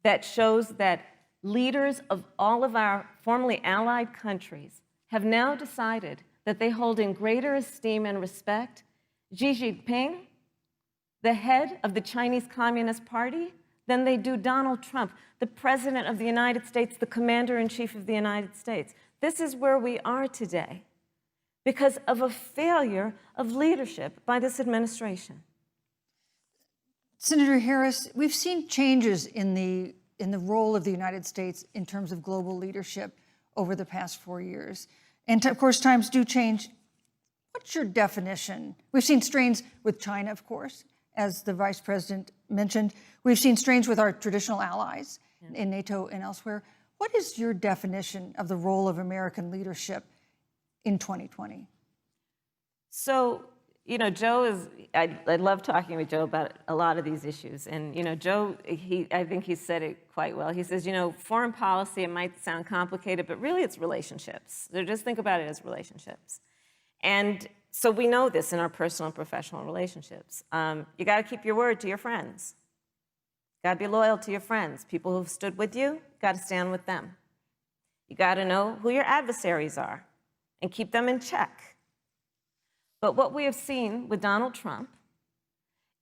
that shows that leaders of all of our formerly allied countries have now decided that they hold in greater esteem and respect Xi Jinping, the head of the Chinese Communist Party, than they do Donald Trump, the President of the United States, the Commander-in-Chief of the United States. This is where we are today because of a failure of leadership by this administration. Senator Harris, we've seen changes in the role of the United States in terms of global leadership over the past 4 years. And of course, times do change. What's your definition? We've seen strains with China, of course, as the Vice President mentioned. We've seen strains with our traditional allies in NATO and elsewhere. What is your definition of the role of American leadership in 2020? So, Joe is, I love talking with Joe about a lot of these issues. And, Joe, I think he said it quite well. He says, foreign policy, it might sound complicated, but really it's relationships. So just think about it as relationships. And so we know this in our personal and professional relationships. You got to keep your word to your friends. You got to be loyal to your friends. People who've stood with you, got to stand with them. You got to know who your adversaries are and keep them in check. But what we have seen with Donald Trump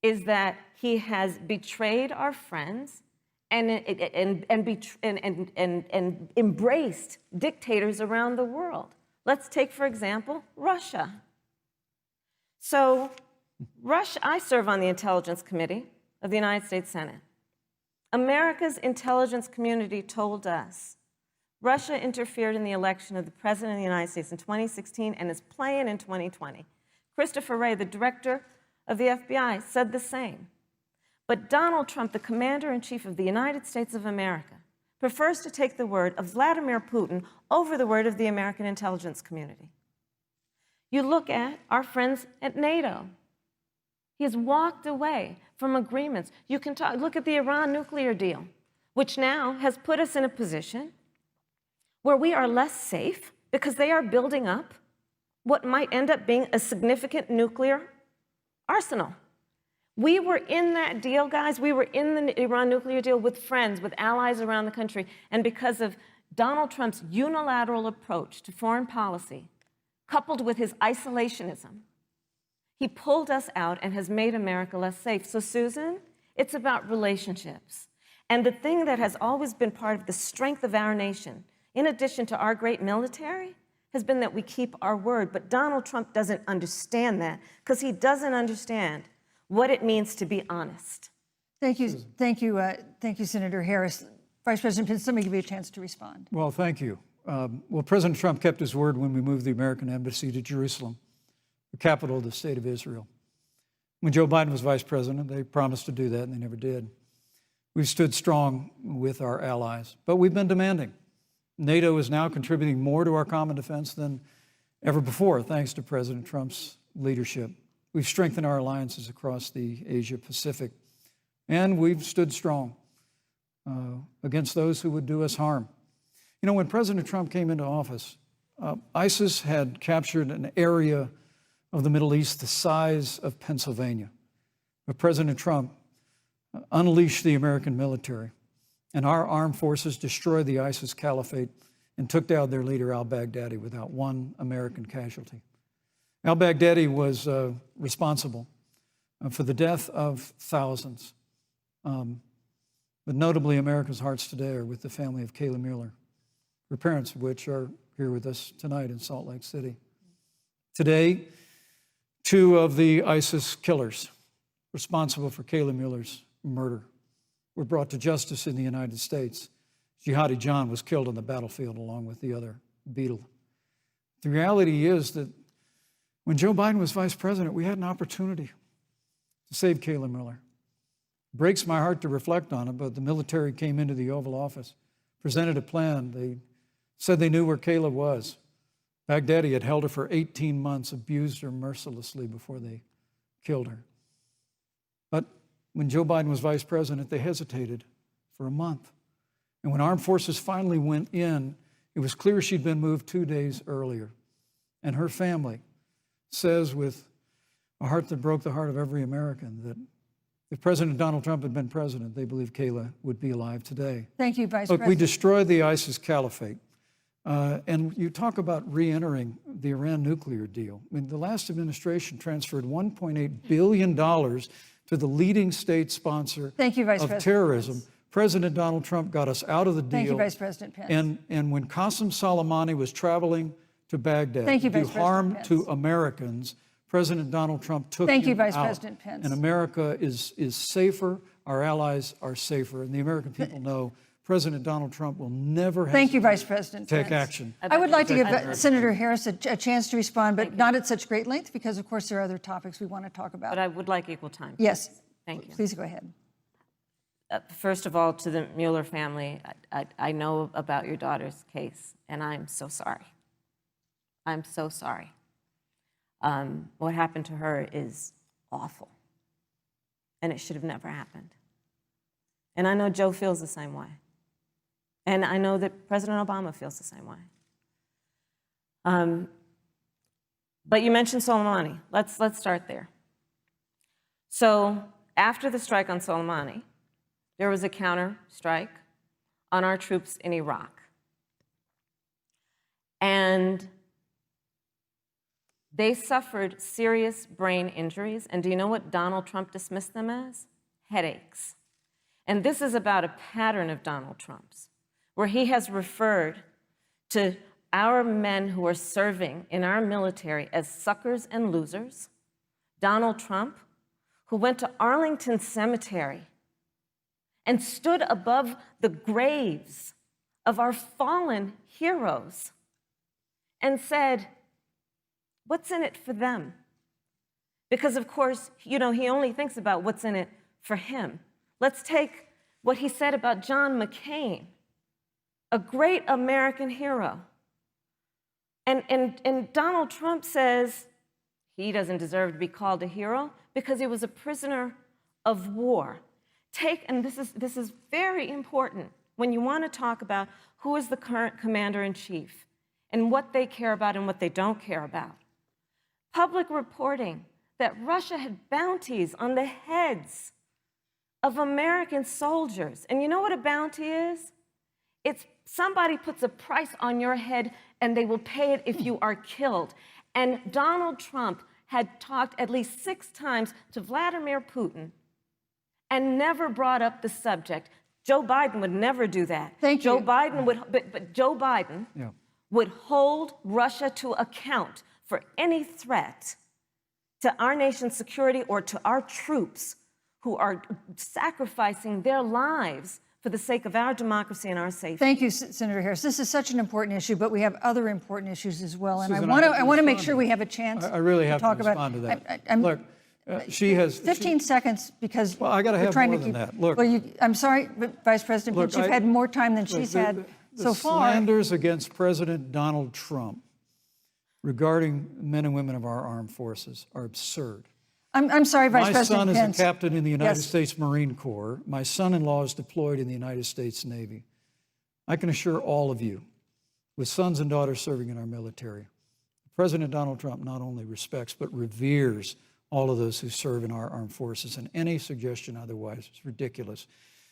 is that he has betrayed our friends and embraced dictators around the world. Let's take, for example, Russia. So I serve on the Intelligence Committee of the United States Senate. America's intelligence community told us Russia interfered in the election of the President of the United States in 2016 and is playing in 2020. Christopher Wray, the director of the FBI, said the same. But Donald Trump, the commander-in-chief of the United States of America, prefers to take the word of Vladimir Putin over the word of the American intelligence community. You look at our friends at NATO. He has walked away from agreements. You can look at the Iran nuclear deal, which now has put us in a position where we are less safe because they are building up what might end up being a significant nuclear arsenal. We were in that deal, guys. We were in the Iran nuclear deal with friends, with allies around the country. And because of Donald Trump's unilateral approach to foreign policy, coupled with his isolationism, he pulled us out and has made America less safe. So, Susan, it's about relationships. And the thing that has always been part of the strength of our nation, in addition to our great military, has been that we keep our word. But Donald Trump doesn't understand that because he doesn't understand what it means to be honest. Thank you, Senator Harris. Vice President Pence, let me give you a chance to respond. Well, thank you. Well, President Trump kept his word when we moved the American embassy to Jerusalem, the capital of the state of Israel. When Joe Biden was vice president, they promised to do that, and they never did. We've stood strong with our allies, but we've been demanding. NATO is now contributing more to our common defense than ever before, thanks to President Trump's leadership. We've strengthened our alliances across the Asia-Pacific, and we've stood strong against those who would do us harm. When President Trump came into office, ISIS had captured an area of the Middle East the size of Pennsylvania. But President Trump unleashed the American military, and our armed forces destroyed the ISIS caliphate and took down their leader, al-Baghdadi, without one American casualty. Al-Baghdadi was responsible for the death of thousands. But notably, America's hearts today are with the family of Kayla Mueller, her parents of which are here with us tonight in Salt Lake City. Today, 2 of the ISIS killers responsible for Kayla Mueller's murder were brought to justice in the United States. Jihadi John was killed on the battlefield along with the other beetle. The reality is that when Joe Biden was vice president, we had an opportunity to save Kayla Mueller. It breaks my heart to reflect on it, but the military came into the Oval Office, presented a plan. They said they knew where Kayla was. Baghdadi had held her for 18 months, abused her mercilessly before they killed her. But when Joe Biden was vice president, they hesitated for a month. And when armed forces finally went in, it was clear she'd been moved 2 days earlier. And her family says with a heart that broke the heart of every American that if President Donald Trump had been president, they believe Kayla would be alive today. Thank you, Vice Look, President. we destroyed the ISIS caliphate. And you talk about re-entering the Iran nuclear deal. I mean, the last administration transferred $1.8 billion to the leading state sponsor Thank you, Vice of President terrorism. Pence. President Donald Trump got us out of the deal. Thank you, Vice President Pence. And when Qasem Soleimani was traveling to Baghdad Thank you, to do Vice President harm Pence. to Americans, President Donald Trump took Thank you, him Vice out. President Pence. And America is safer, our allies are safer, and the American people know President Donald Trump will never Thank you, hesitate Vice President to take Pence. action. I would like to give Senator Harris a chance to respond, but not at such great length because, of course, there are other topics we want to talk about. But I would like equal time. Yes. Thank you. Please go ahead. First of all, to the Mueller family, I know about your daughter's case, and I'm so sorry. I'm so sorry. What happened to her is awful, and it should have never happened. And I know Joe feels the same way. And I know that President Obama feels the same way. But you mentioned Soleimani. Let's start there. So after the strike on Soleimani, there was a counter strike on our troops in Iraq. And they suffered serious brain injuries. And do you know what Donald Trump dismissed them as? Headaches. And this is about a pattern of Donald Trump's, where he has referred to our men who are serving in our military as suckers and losers. Donald Trump, who went to Arlington Cemetery and stood above the graves of our fallen heroes and said, what's in it for them? Because, of course, he only thinks about what's in it for him. Let's take what he said about John McCain, a great American hero. And Donald Trump says he doesn't deserve to be called a hero because he was a prisoner of war. And this is very important when you want to talk about who is the current commander-in-chief and what they care about and what they don't care about. Public reporting that Russia had bounties on the heads of American soldiers. And you know what a bounty is? It's somebody puts a price on your head and they will pay it if you are killed. And Donald Trump had talked at least 6 times to Vladimir Putin and never brought up the subject. Joe Biden would never do that. Thank you. Joe Biden would, but Joe Biden would hold Russia to account for any threat to our nation's security or to our troops who are sacrificing their lives for the sake of our democracy and our safety. Thank you, Senator Harris. This is such an important issue, but we have other important issues as well. And Susan, I want to make sure we have a chance I really have talk to respond to that. Look, she has 15 seconds because well, I got to have more than that. Look, well, I'm sorry, but Vice President Pence, you've had more time than she's had so far. The slanders against President Donald Trump regarding men and women of our armed forces are absurd. I'm sorry, Vice President Pence. My son is a captain in the United States Marine Corps. My son-in-law is deployed in the United States Navy. I can assure all of you, with sons and daughters serving in our military, President Donald Trump not only respects but reveres all of those who serve in our armed forces, and any suggestion otherwise is ridiculous.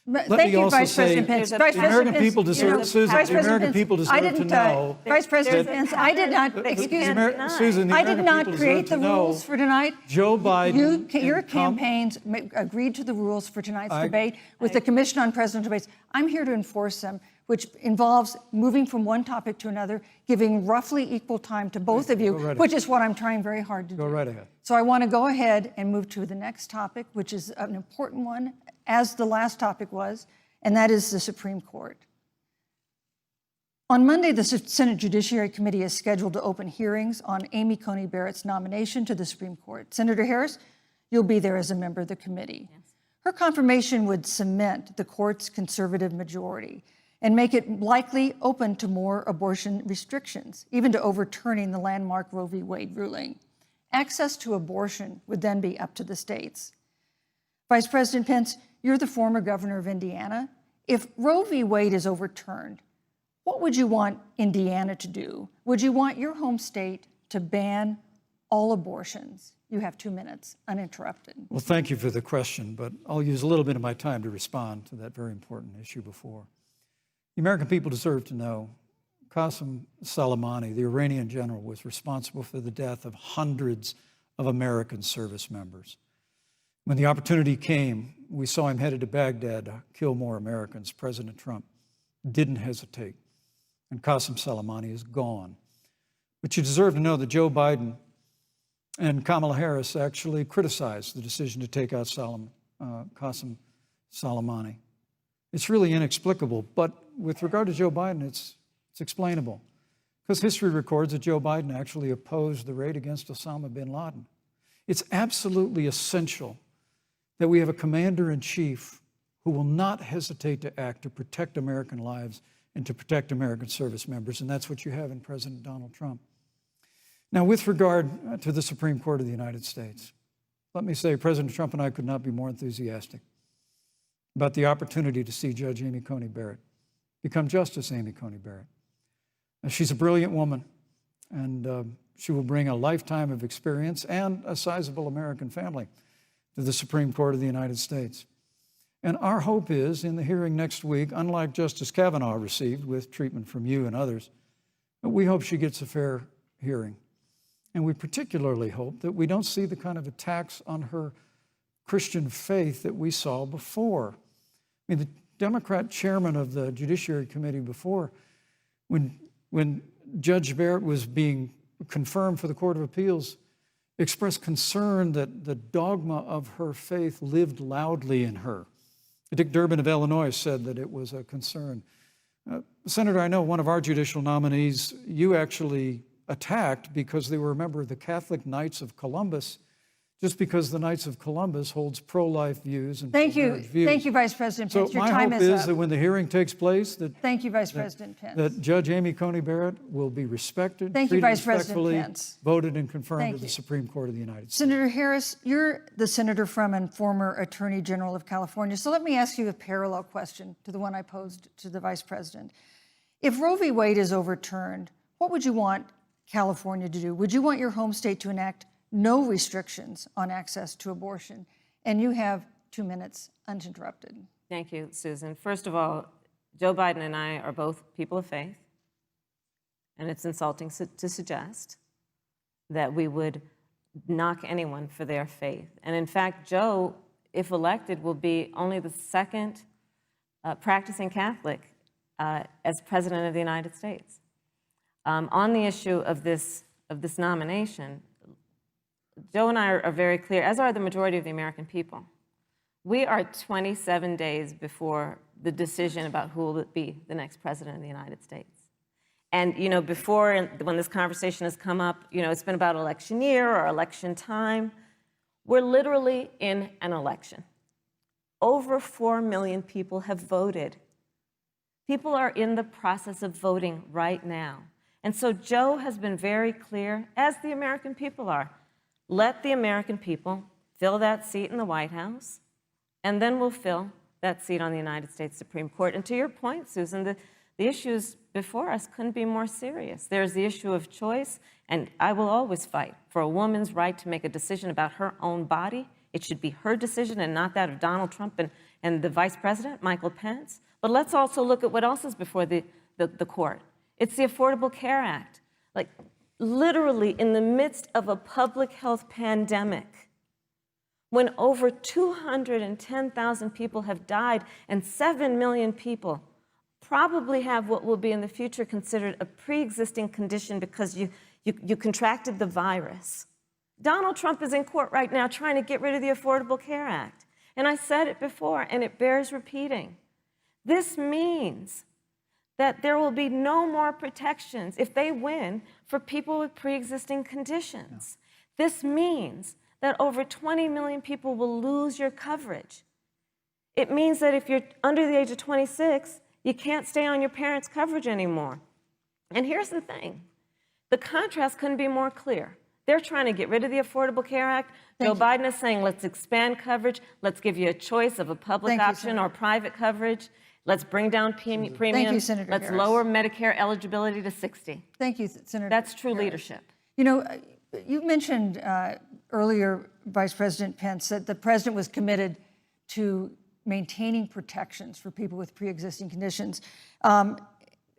Thank you, Vice President Pence. The American people deserve, Susan, the American people deserve to know. Vice President Pence, I did not, excuse me, Susan, I did not create the rules for tonight. Joe Biden. Your campaigns agreed to the rules for tonight's debate with the Commission on Presidential Debates. I'm here to enforce them, which involves moving from one topic to another, giving roughly equal time to both of you, which is what I'm trying very hard to do. Go right ahead. So I want to go ahead and move to the next topic, which is an important one, as the last topic was, and that is the Supreme Court. On Monday, the Senate Judiciary Committee is scheduled to open hearings on Amy Coney Barrett's nomination to the Supreme Court. Senator Harris, you'll be there as a member of the committee. Yes. Her confirmation would cement the court's conservative majority and make it likely open to more abortion restrictions, even to overturning the landmark Roe v. Wade ruling. Access to abortion would then be up to the states. Vice President Pence, you're the former governor of Indiana. If Roe v. Wade is overturned, what would you want Indiana to do? Would you want your home state to ban all abortions? You have 2 minutes, uninterrupted. Well, thank you for the question, but I'll use a little bit of my time to respond to that very important issue before. The American people deserve to know Qasem Soleimani, the Iranian general, was responsible for the death of hundreds of American service members. When the opportunity came, we saw him headed to Baghdad to kill more Americans. President Trump didn't hesitate, and Qasem Soleimani is gone. But you deserve to know that Joe Biden and Kamala Harris actually criticized the decision to take out Qasem Soleimani. It's really inexplicable, but with regard to Joe Biden, it's explainable, because history records that Joe Biden actually opposed the raid against Osama bin Laden. It's absolutely essential that we have a commander-in-chief who will not hesitate to act to protect American lives and to protect American service members, and that's what you have in President Donald Trump. Now, with regard to the Supreme Court of the United States, let me say President Trump and I could not be more enthusiastic about the opportunity to see Judge Amy Coney Barrett become Justice Amy Coney Barrett. She's a brilliant woman, and she will bring a lifetime of experience and a sizable American family to the Supreme Court of the United States. And our hope is, in the hearing next week, unlike Justice Kavanaugh received with treatment from you and others, we hope she gets a fair hearing. And we particularly hope that we don't see the kind of attacks on her Christian faith that we saw before. I mean, the Democrat chairman of the Judiciary Committee before, when Judge Barrett was being confirmed for the Court of Appeals, expressed concern that the dogma of her faith lived loudly in her. Dick Durbin of Illinois said that it was a concern. Senator, I know one of our judicial nominees you actually attacked because they were a member of the Catholic Knights of Columbus, just because the Knights of Columbus holds pro-life views and pro-marriage views. Thank you, Vice President Pence. So my hope is that when the hearing takes place, thank you, Vice President Pence. that Judge Amy Coney Barrett will be respected, Thank you, treated Vice President respectfully, Pence. voted and confirmed Thank to the you. Supreme Court of the United States. Senator Harris, you're the senator from and former Attorney General of California. So let me ask you a parallel question to the one I posed to the Vice President. If Roe v. Wade is overturned, what would you want California to do? Would you want your home state to enact no restrictions on access to abortion? And you have 2 minutes uninterrupted. Thank you, Susan. First of all, Joe Biden and I are both people of faith, and it's insulting to suggest that we would knock anyone for their faith. And in fact, Joe, if elected, will be only the second practicing Catholic as President of the United States. On the issue of this nomination, Joe and I are very clear, as are the majority of the American people. We are 27 days before the decision about who will be the next president of the United States. And, you know, before, when this conversation has come up, you know, it's been about election year or election time. We're literally in an election. Over 4 million people have voted. People are in the process of voting right now. And so Joe has been very clear, as the American people are. Let the American people fill that seat in the White House, and then we'll fill that seat on the United States Supreme Court. And to your point, Susan, the issues before us couldn't be more serious. There's the issue of choice, and I will always fight for a woman's right to make a decision about her own body. It should be her decision and not that of Donald Trump and the Vice President, Michael Pence. But let's also look at what else is before the court. It's the Affordable Care Act. Like, literally in the midst of a public health pandemic, when over 210,000 people have died and 7 million people probably have what will be in the future considered a pre-existing condition because you contracted the virus. Donald Trump is in court right now trying to get rid of the Affordable Care Act. And I said it before, and it bears repeating. This means that there will be no more protections, if they win, for people with pre-existing conditions. Yeah. This means that over 20 million people will lose your coverage. It means that if you're under the age of 26, you can't stay on your parents' coverage anymore. And here's the thing. The contrast couldn't be more clear. They're trying to get rid of the Affordable Care Act. Joe Biden is saying, let's expand coverage. Let's give you a choice of a public option or private coverage. Let's bring down premiums. Thank you, Senator Let's Harris. lower Medicare eligibility to 60. Thank you, Senator That's true Harris. leadership. You know, you mentioned earlier, Vice President Pence, that the president was committed to maintaining protections for people with pre-existing conditions. But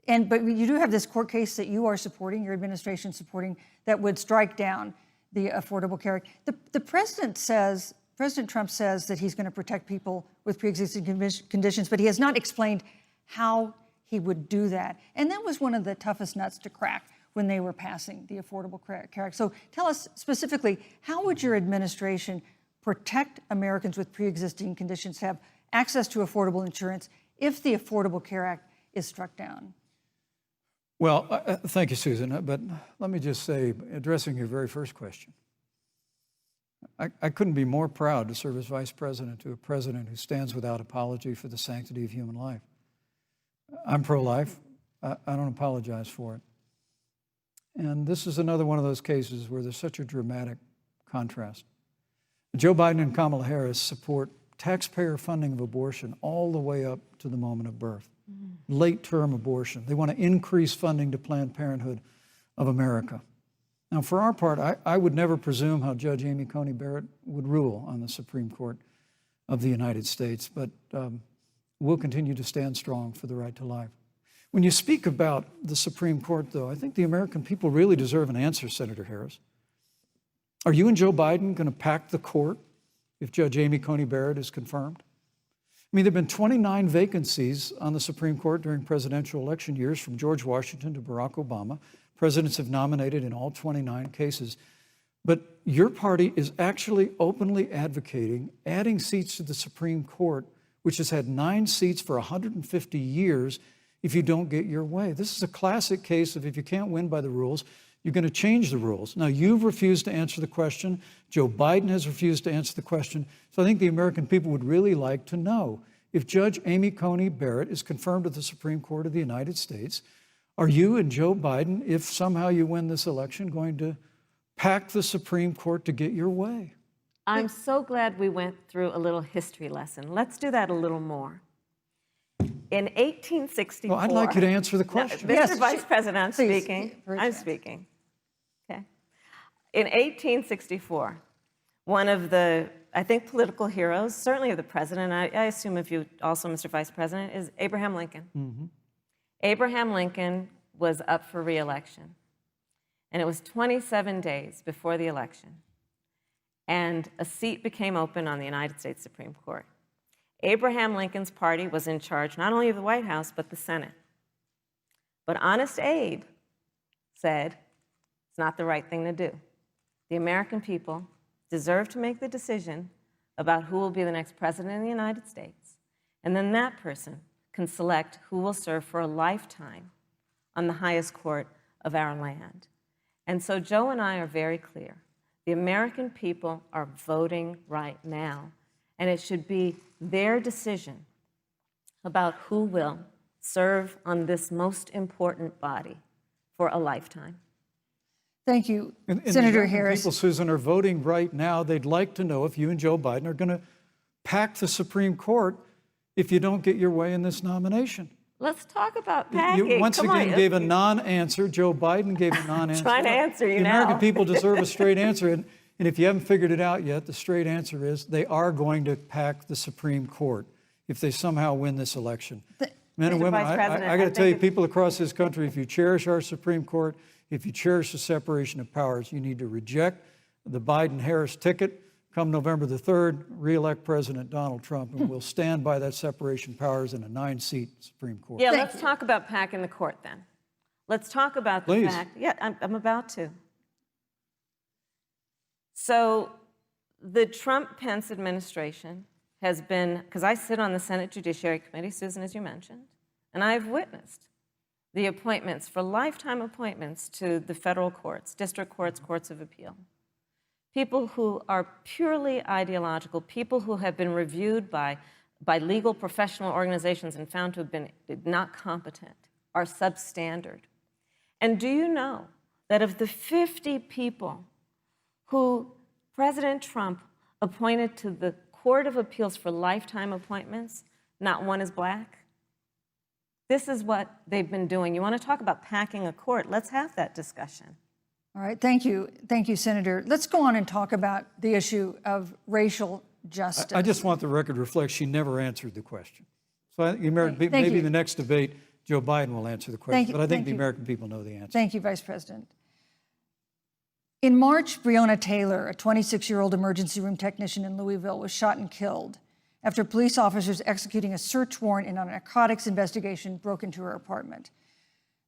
you do have this court case that you are supporting, your administration supporting, that would strike down the Affordable Care Act. The president says, President Trump says that he's going to protect people with pre-existing conditions, but he has not explained how he would do that. And that was one of the toughest nuts to crack when they were passing the Affordable Care Act. So tell us specifically, how would your administration protect Americans with pre-existing conditions to have access to affordable insurance if the Affordable Care Act is struck down? Well, thank you, Susan. But let me just say, addressing your very first question, I couldn't be more proud to serve as vice president to a president who stands without apology for the sanctity of human life. I'm pro-life. I don't apologize for it. And this is another one of those cases where there's such a dramatic contrast. Joe Biden and Kamala Harris support taxpayer funding of abortion all the way up to the moment of birth, late-term abortion. They want to increase funding to Planned Parenthood of America. Now, for our part, I would never presume how Judge Amy Coney Barrett would rule on the Supreme Court of the United States, but we'll continue to stand strong for the right to life. When you speak about the Supreme Court, though, I think the American people really deserve an answer, Senator Harris. Are you and Joe Biden going to pack the court if Judge Amy Coney Barrett is confirmed? I mean, there have been 29 vacancies on the Supreme Court during presidential election years, from George Washington to Barack Obama. Presidents have nominated in all 29 cases. But your party is actually openly advocating adding seats to the Supreme Court, which has had 9 seats for 150 years, if you don't get your way. This is a classic case of if you can't win by the rules, you're going to change the rules. Now, you've refused to answer the question. Joe Biden has refused to answer the question. So I think the American people would really like to know, if Judge Amy Coney Barrett is confirmed at the Supreme Court of the United States, are you and Joe Biden, if somehow you win this election, going to pack the Supreme Court to get your way? I'm so glad we went through a little history lesson. Let's do that a little more. In 1864... Well, I'd like you to answer the question. Mr. Yes, Vice President, I'm please, speaking. very I'm fast. speaking. Okay. In 1864, one of the, I think, political heroes, certainly of the president, I assume of you also, Mr. Vice President, is Abraham Lincoln. Mm-hmm. Abraham Lincoln was up for re-election, and it was 27 days before the election, and a seat became open on the United States Supreme Court. Abraham Lincoln's party was in charge not only of the White House, but the Senate. But Honest Abe said it's not the right thing to do. The American people deserve to make the decision about who will be the next president of the United States, and then that person can select who will serve for a lifetime on the highest court of our land. And so Joe and I are very clear. The American people are voting right now, and it should be their decision about who will serve on this most important body for a lifetime. Thank you, And Senator the American Harris. people, Susan, are voting right now. They'd like to know if you and Joe Biden are going to pack the Supreme Court if you don't get your way in this nomination. Let's talk about packing. You once Come again on. gave a non-answer. Joe Biden gave a non-answer. Trying to answer you The now. American people deserve a straight answer. And if you haven't figured it out yet, the straight answer is they are going to pack the Supreme Court if they somehow win this election. Men and Mr. women, Vice President, I got to I tell you, think people across this country, if you cherish our Supreme Court, if you cherish the separation of powers, you need to reject the Biden-Harris ticket. Come November the 3rd, re-elect President Donald Trump, and we'll stand by that separation of powers in a 9-seat Supreme Court. Yeah, let's talk about packing the court then. Let's talk about the Please. fact. Yeah, I'm about to. So the Trump-Pence administration has been, because I sit on the Senate Judiciary Committee, Susan, as you mentioned, and I've witnessed the appointments for lifetime appointments to the federal courts, district courts, courts of appeal. People who are purely ideological, people who have been reviewed by legal professional organizations and found to have been not competent, are substandard. And do you know that of the 50 people who President Trump appointed to the Court of Appeals for lifetime appointments, not one is black? This is what they've been doing. You want to talk about packing a court? Let's have that discussion. All right, thank you, Senator. Let's go on and talk about the issue of racial justice. I just want the record to reflect she never answered the question. So I think the American people, Thank maybe you. in the next debate, Joe Biden will answer the question, Thank you- but I think thank the you. American people know the answer. Thank you, Vice President. In March, Breonna Taylor, a 26-year-old emergency room technician in Louisville, was shot and killed after police officers executing a search warrant in a narcotics investigation broke into her apartment.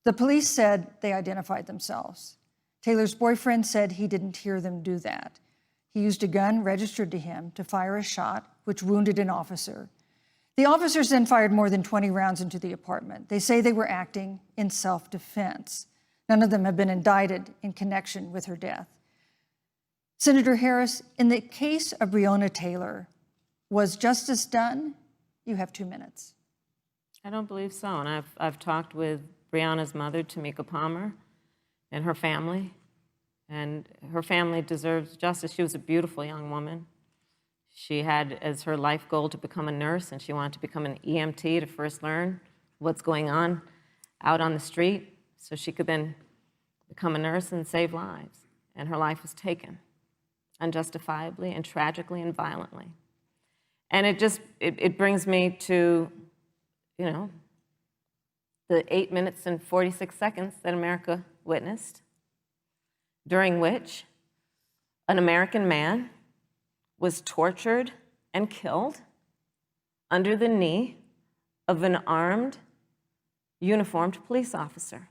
The police said they identified themselves. Taylor's boyfriend said he didn't hear them do that. He used a gun registered to him to fire a shot, which wounded an officer. The officers then fired more than 20 rounds into the apartment. They say they were acting in self-defense. None of them have been indicted in connection with her death. Senator Harris, in the case of Breonna Taylor, was justice done? You have 2 minutes. I don't believe so. And I've talked with Breonna's mother, Tamika Palmer. and her family. And her family deserves justice. She was a beautiful young woman. She had as her life goal to become a nurse, and she wanted to become an EMT to first learn what's going on out on the street so she could then become a nurse and save lives. And her life was taken unjustifiably and tragically and violently. And it brings me to, the 8 minutes and 46 seconds that America witnessed, during which an American man was tortured and killed under the knee of an armed, uniformed police officer.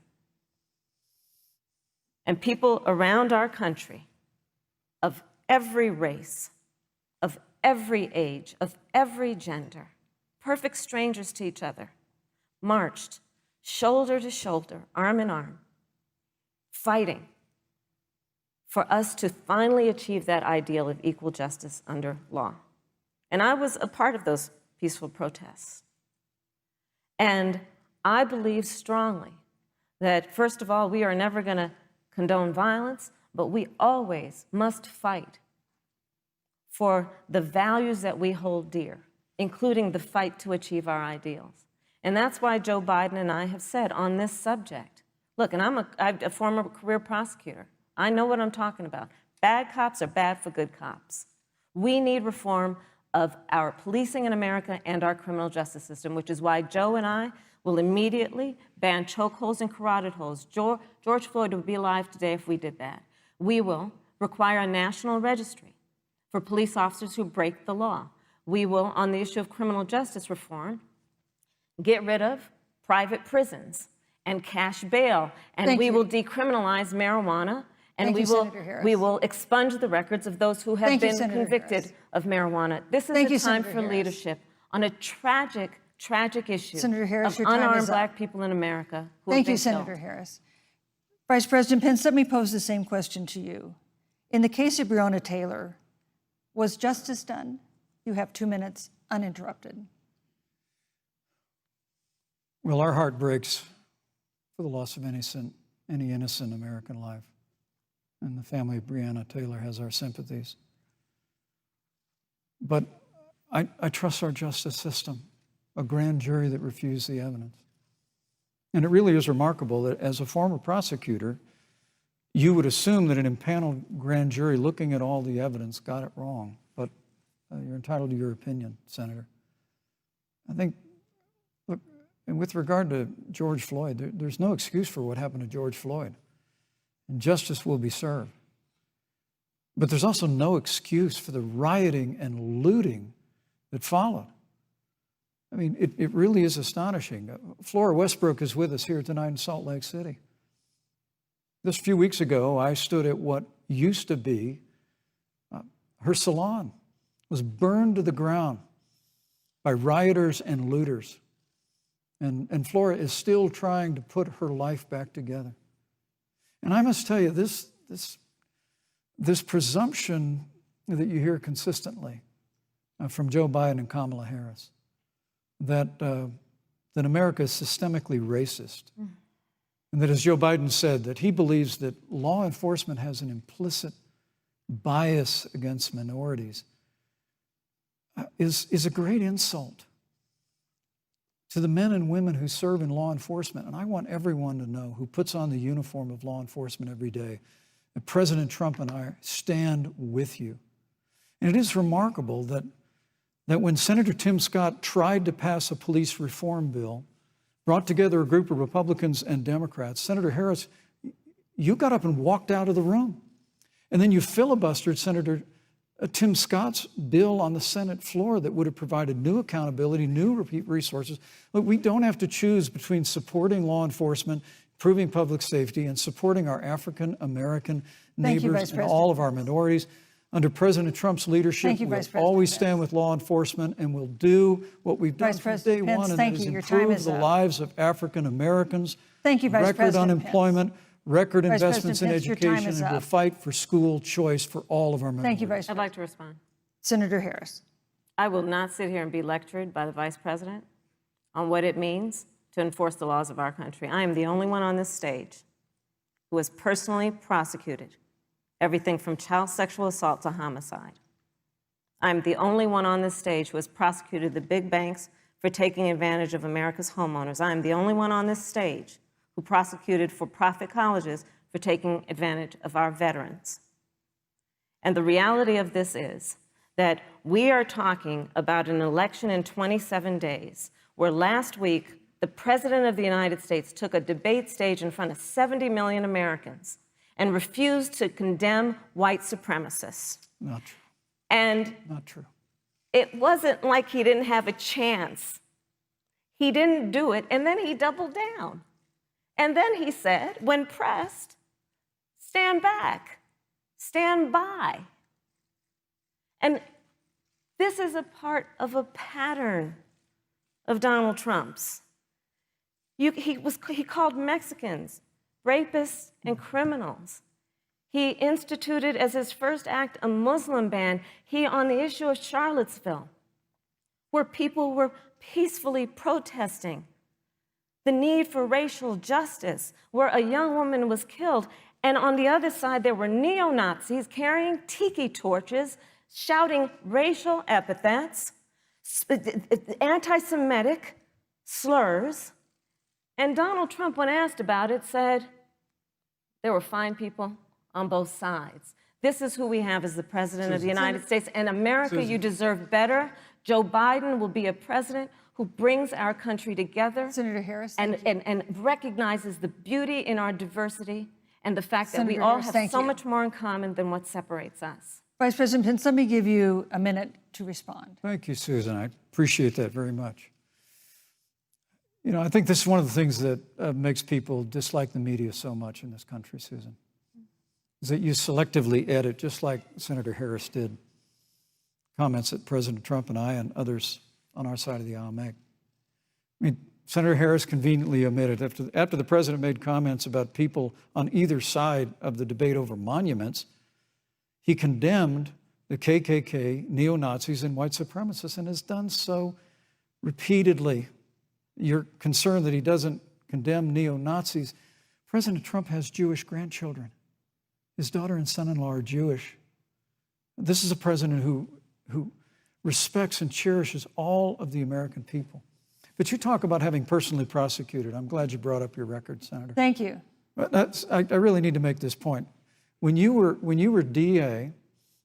And people around our country of every race, of every age, of every gender, perfect strangers to each other, marched shoulder to shoulder, arm in arm, fighting for us to finally achieve that ideal of equal justice under law. And I was a part of those peaceful protests. And I believe strongly that, first of all, we are never going to condone violence, but we always must fight for the values that we hold dear, including the fight to achieve our ideals. And that's why Joe Biden and I have said on this subject, look, and I'm a former career prosecutor. I know what I'm talking about. Bad cops are bad for good cops. We need reform of our policing in America and our criminal justice system, which is why Joe and I will immediately ban chokeholds and carotid holds. George Floyd would be alive today if we did that. We will require a national registry for police officers who break the law. We will, on the issue of criminal justice reform, get rid of private prisons and cash bail, and we will decriminalize marijuana. And we will expunge the records of those who have been convicted of marijuana. This is a time for leadership on a tragic, tragic issue of unarmed Black people in America who have been killed. Senator Harris. Vice President Pence, let me pose the same question to you. In the case of Breonna Taylor, was justice done? You have 2 minutes uninterrupted. Well, our heart breaks for the loss of any innocent American life. And the family of Breonna Taylor has our sympathies. But I trust our justice system, a grand jury that refused the evidence. And it really is remarkable that as a former prosecutor, you would assume that an impaneled grand jury looking at all the evidence got it wrong. But you're entitled to your opinion, Senator. I think, look, and with regard to George Floyd, there's no excuse for what happened to George Floyd. And justice will be served. But there's also no excuse for the rioting and looting that followed. I mean, it really is astonishing. Flora Westbrook is with us here tonight in Salt Lake City. Just a few weeks ago, I stood at what used to be her salon. It was burned to the ground by rioters and looters. And Flora is still trying to put her life back together. And I must tell you, this presumption that you hear consistently from Joe Biden and Kamala Harris, that America is systemically racist, and that, as Joe Biden said, that he believes that law enforcement has an implicit bias against minorities, is a great insult to the men and women who serve in law enforcement. And I want everyone to know who puts on the uniform of law enforcement every day that President Trump and I stand with you. And it is remarkable that when Senator Tim Scott tried to pass a police reform bill, brought together a group of Republicans and Democrats, Senator Harris, you got up and walked out of the room. And then you filibustered Senator Tim Scott's bill on the Senate floor that would have provided new accountability, new resources. Look, we don't have to choose between supporting law enforcement, improving public safety, and supporting our African American neighbors and all of our minorities. Under President Trump's leadership, we'll always stand with law enforcement, and we'll do what we've done from day one, and that is improve the lives of African Americans. Thank you, Vice President Record unemployment, record investments in education, and we'll fight for school choice for all of our minorities. Thank you, Vice President. I'd like to respond. Senator Harris. I will not sit here and be lectured by the Vice President on what it means to enforce the laws of our country. I am the only one on this stage who was personally prosecuted, everything from child sexual assault to homicide. I'm the only one on this stage who has prosecuted the big banks for taking advantage of America's homeowners. I'm the only one on this stage who prosecuted for-profit colleges for taking advantage of our veterans. And the reality of this is that we are talking about an election in 27 days, where last week, the President of the United States took a debate stage in front of 70 million Americans and refused to condemn white supremacists. Not true. And Not true. it wasn't like he didn't have a chance. He didn't do it, and then he doubled down. And then he said, when pressed, stand back, stand by. And this is a part of a pattern of Donald Trump's. He called Mexicans rapists and criminals. He instituted as his first act a Muslim ban. On the issue of Charlottesville, where people were peacefully protesting the need for racial justice, where a young woman was killed. And on the other side, there were neo-Nazis carrying tiki torches, shouting racial epithets, anti-Semitic slurs. And Donald Trump, when asked about it, said, there were fine people on both sides. This is who we have as the President of the United States. And America, you deserve better. Joe Biden will be a president who brings our country together. Senator Harris, and recognizes the beauty in our diversity and the fact that we Senator all Harris, have so much more in common than what separates us. Vice President Pence, let me give you a minute to respond. Thank you, Susan. I appreciate that very much. You know, I think this is one of the things that makes people dislike the media so much in this country, Susan, is that you selectively edit, just like Senator Harris did, comments that President Trump and I and others on our side of the aisle make. I mean, Senator Harris conveniently omitted, after the president made comments about people on either side of the debate over monuments, he condemned the KKK, neo-Nazis, and white supremacists, and has done so repeatedly. You're concerned that he doesn't condemn neo-Nazis. President Trump has Jewish grandchildren. His daughter and son-in-law are Jewish. This is a president who respects and cherishes all of the American people. But you talk about having personally prosecuted. I'm glad you brought up your record, Senator. Thank you. I really need to make this point. When you were DA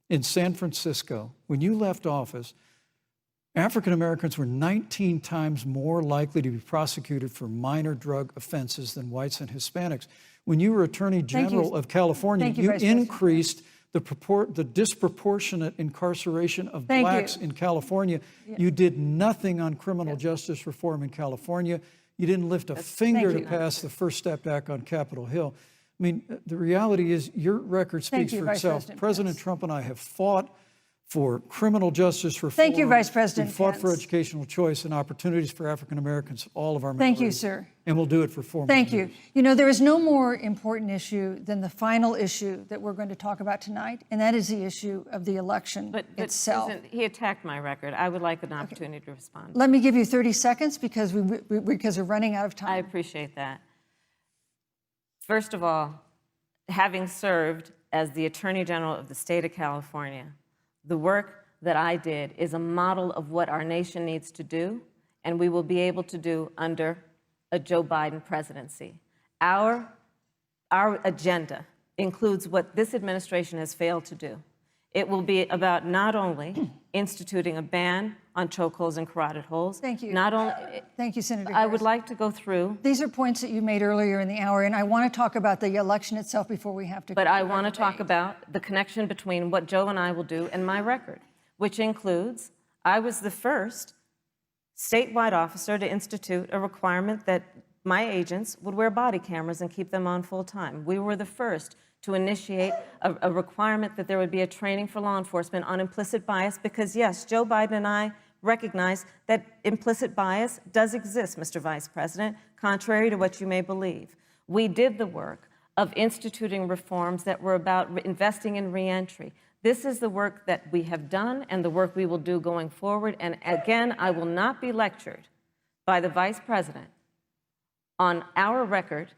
in San Francisco, when you left office, African Americans were 19 times more likely to be prosecuted for minor drug offenses than whites and Hispanics. When you were Attorney General of California, you increased the disproportionate incarceration of blacks in California. You did nothing on criminal justice reform in California. You didn't lift a finger to pass the First Step Act on Capitol Hill. I mean, the reality is your record speaks for itself. President Trump and I have fought for criminal justice reform. Thank you, Vice President We've fought Pence. for educational choice and opportunities for African Americans, all of our Thank you, minorities. sir. And we'll do it for 4 more Thank years. you. You know, there is no more important issue than the final issue that we're going to talk about tonight, and that is the issue of the election itself. Susan, he attacked my record. I would like an opportunity to respond. Let me give you 30 seconds because we're running out of time. I appreciate that. First of all, having served as the Attorney General of the state of California, the work that I did is a model of what our nation needs to do, and we will be able to do under a Joe Biden presidency. Our agenda includes what this administration has failed to do. It will be about not only instituting a ban on chokeholds and carotid holes. Thank you. Not only. Thank you, Senator I Harris. would like to go through. These are points that you made earlier in the hour, and I want to talk about the election itself before we have to. But I want to talk about the connection between what Joe and I will do and my record, which includes I was the first statewide officer to institute a requirement that my agents would wear body cameras and keep them on full time. We were the first to initiate a requirement that there would be a training for law enforcement on implicit bias because, yes, Joe Biden and I recognize that implicit bias does exist, Mr. Vice President, contrary to what you may believe. We did the work of instituting reforms that were about investing in reentry. This is the work that we have done and the work we will do going forward. And again, I will not be lectured by the Vice President on our record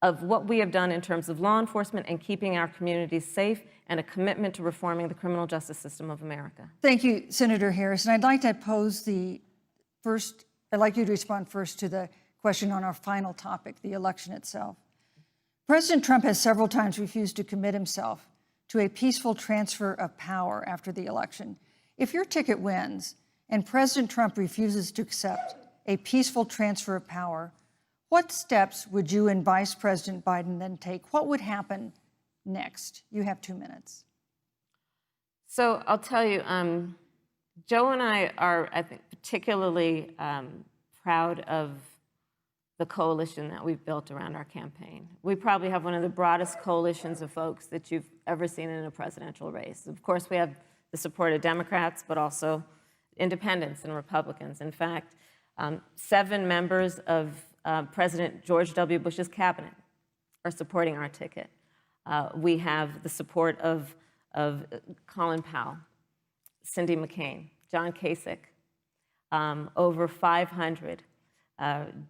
of what we have done in terms of law enforcement and keeping our communities safe, and a commitment to reforming the criminal justice system of America. Thank you, Senator Harris. And I'd like to pose I'd like you to respond first to the question on our final topic, the election itself. President Trump has several times refused to commit himself to a peaceful transfer of power after the election. If your ticket wins and President Trump refuses to accept a peaceful transfer of power, what steps would you and Vice President Biden then take? What would happen next? You have 2 minutes. So I'll tell you, Joe and I are, I think, particularly proud of the coalition that we've built around our campaign. We probably have one of the broadest coalitions of folks that you've ever seen in a presidential race. Of course, we have the support of Democrats, but also independents and Republicans. In fact, 7 members of President George W. Bush's cabinet are supporting our ticket. We have the support of Colin Powell, Cindy McCain, John Kasich, over 500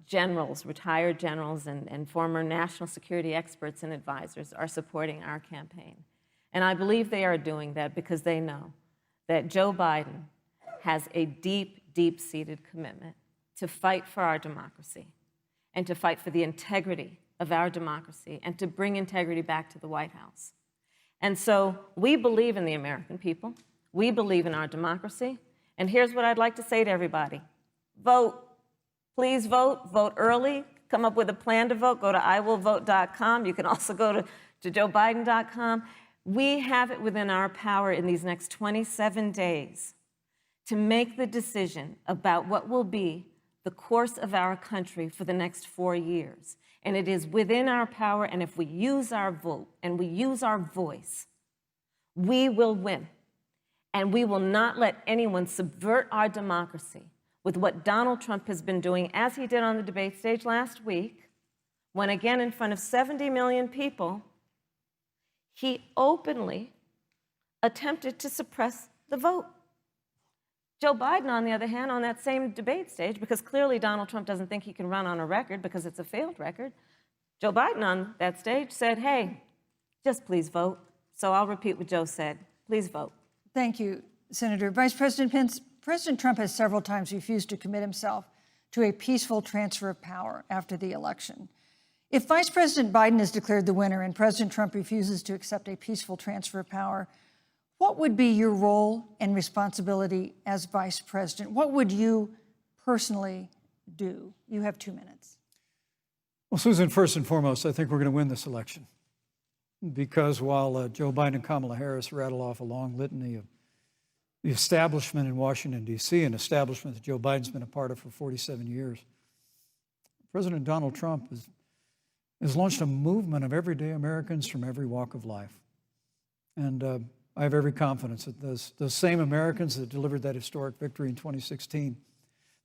generals, retired generals, and former national security experts and advisors are supporting our campaign. And I believe they are doing that because they know that Joe Biden has a deep, deep-seated commitment to fight for our democracy and to fight for the integrity of our democracy and to bring integrity back to the White House. And so we believe in the American people. We believe in our democracy. And here's what I'd like to say to everybody. Vote. Please vote. Vote early. Come up with a plan to vote. Go to iwillvote.com. You can also go to joebiden.com. We have it within our power in these next 27 days to make the decision about what will be the course of our country for the next 4 years. And it is within our power, and if we use our vote and we use our voice, we will win. And we will not let anyone subvert our democracy with what Donald Trump has been doing, as he did on the debate stage last week, when again in front of 70 million people, he openly attempted to suppress the vote. Joe Biden, on the other hand, on that same debate stage, because clearly Donald Trump doesn't think he can run on a record because it's a failed record, Joe Biden on that stage said, hey, just please vote. So I'll repeat what Joe said. Please vote. Thank you, Senator. Vice President Pence, President Trump has several times refused to commit himself to a peaceful transfer of power after the election. If Vice President Biden is declared the winner and President Trump refuses to accept a peaceful transfer of power, what would be your role and responsibility as Vice President? What would you personally do? You have 2 minutes. Well, Susan, first and foremost, I think we're going to win this election. Because while Joe Biden and Kamala Harris rattle off a long litany of the establishment in Washington, D.C., an establishment that Joe Biden's been a part of for 47 years, President Donald Trump has launched a movement of everyday Americans from every walk of life. And I have every confidence that those same Americans that delivered that historic victory in 2016,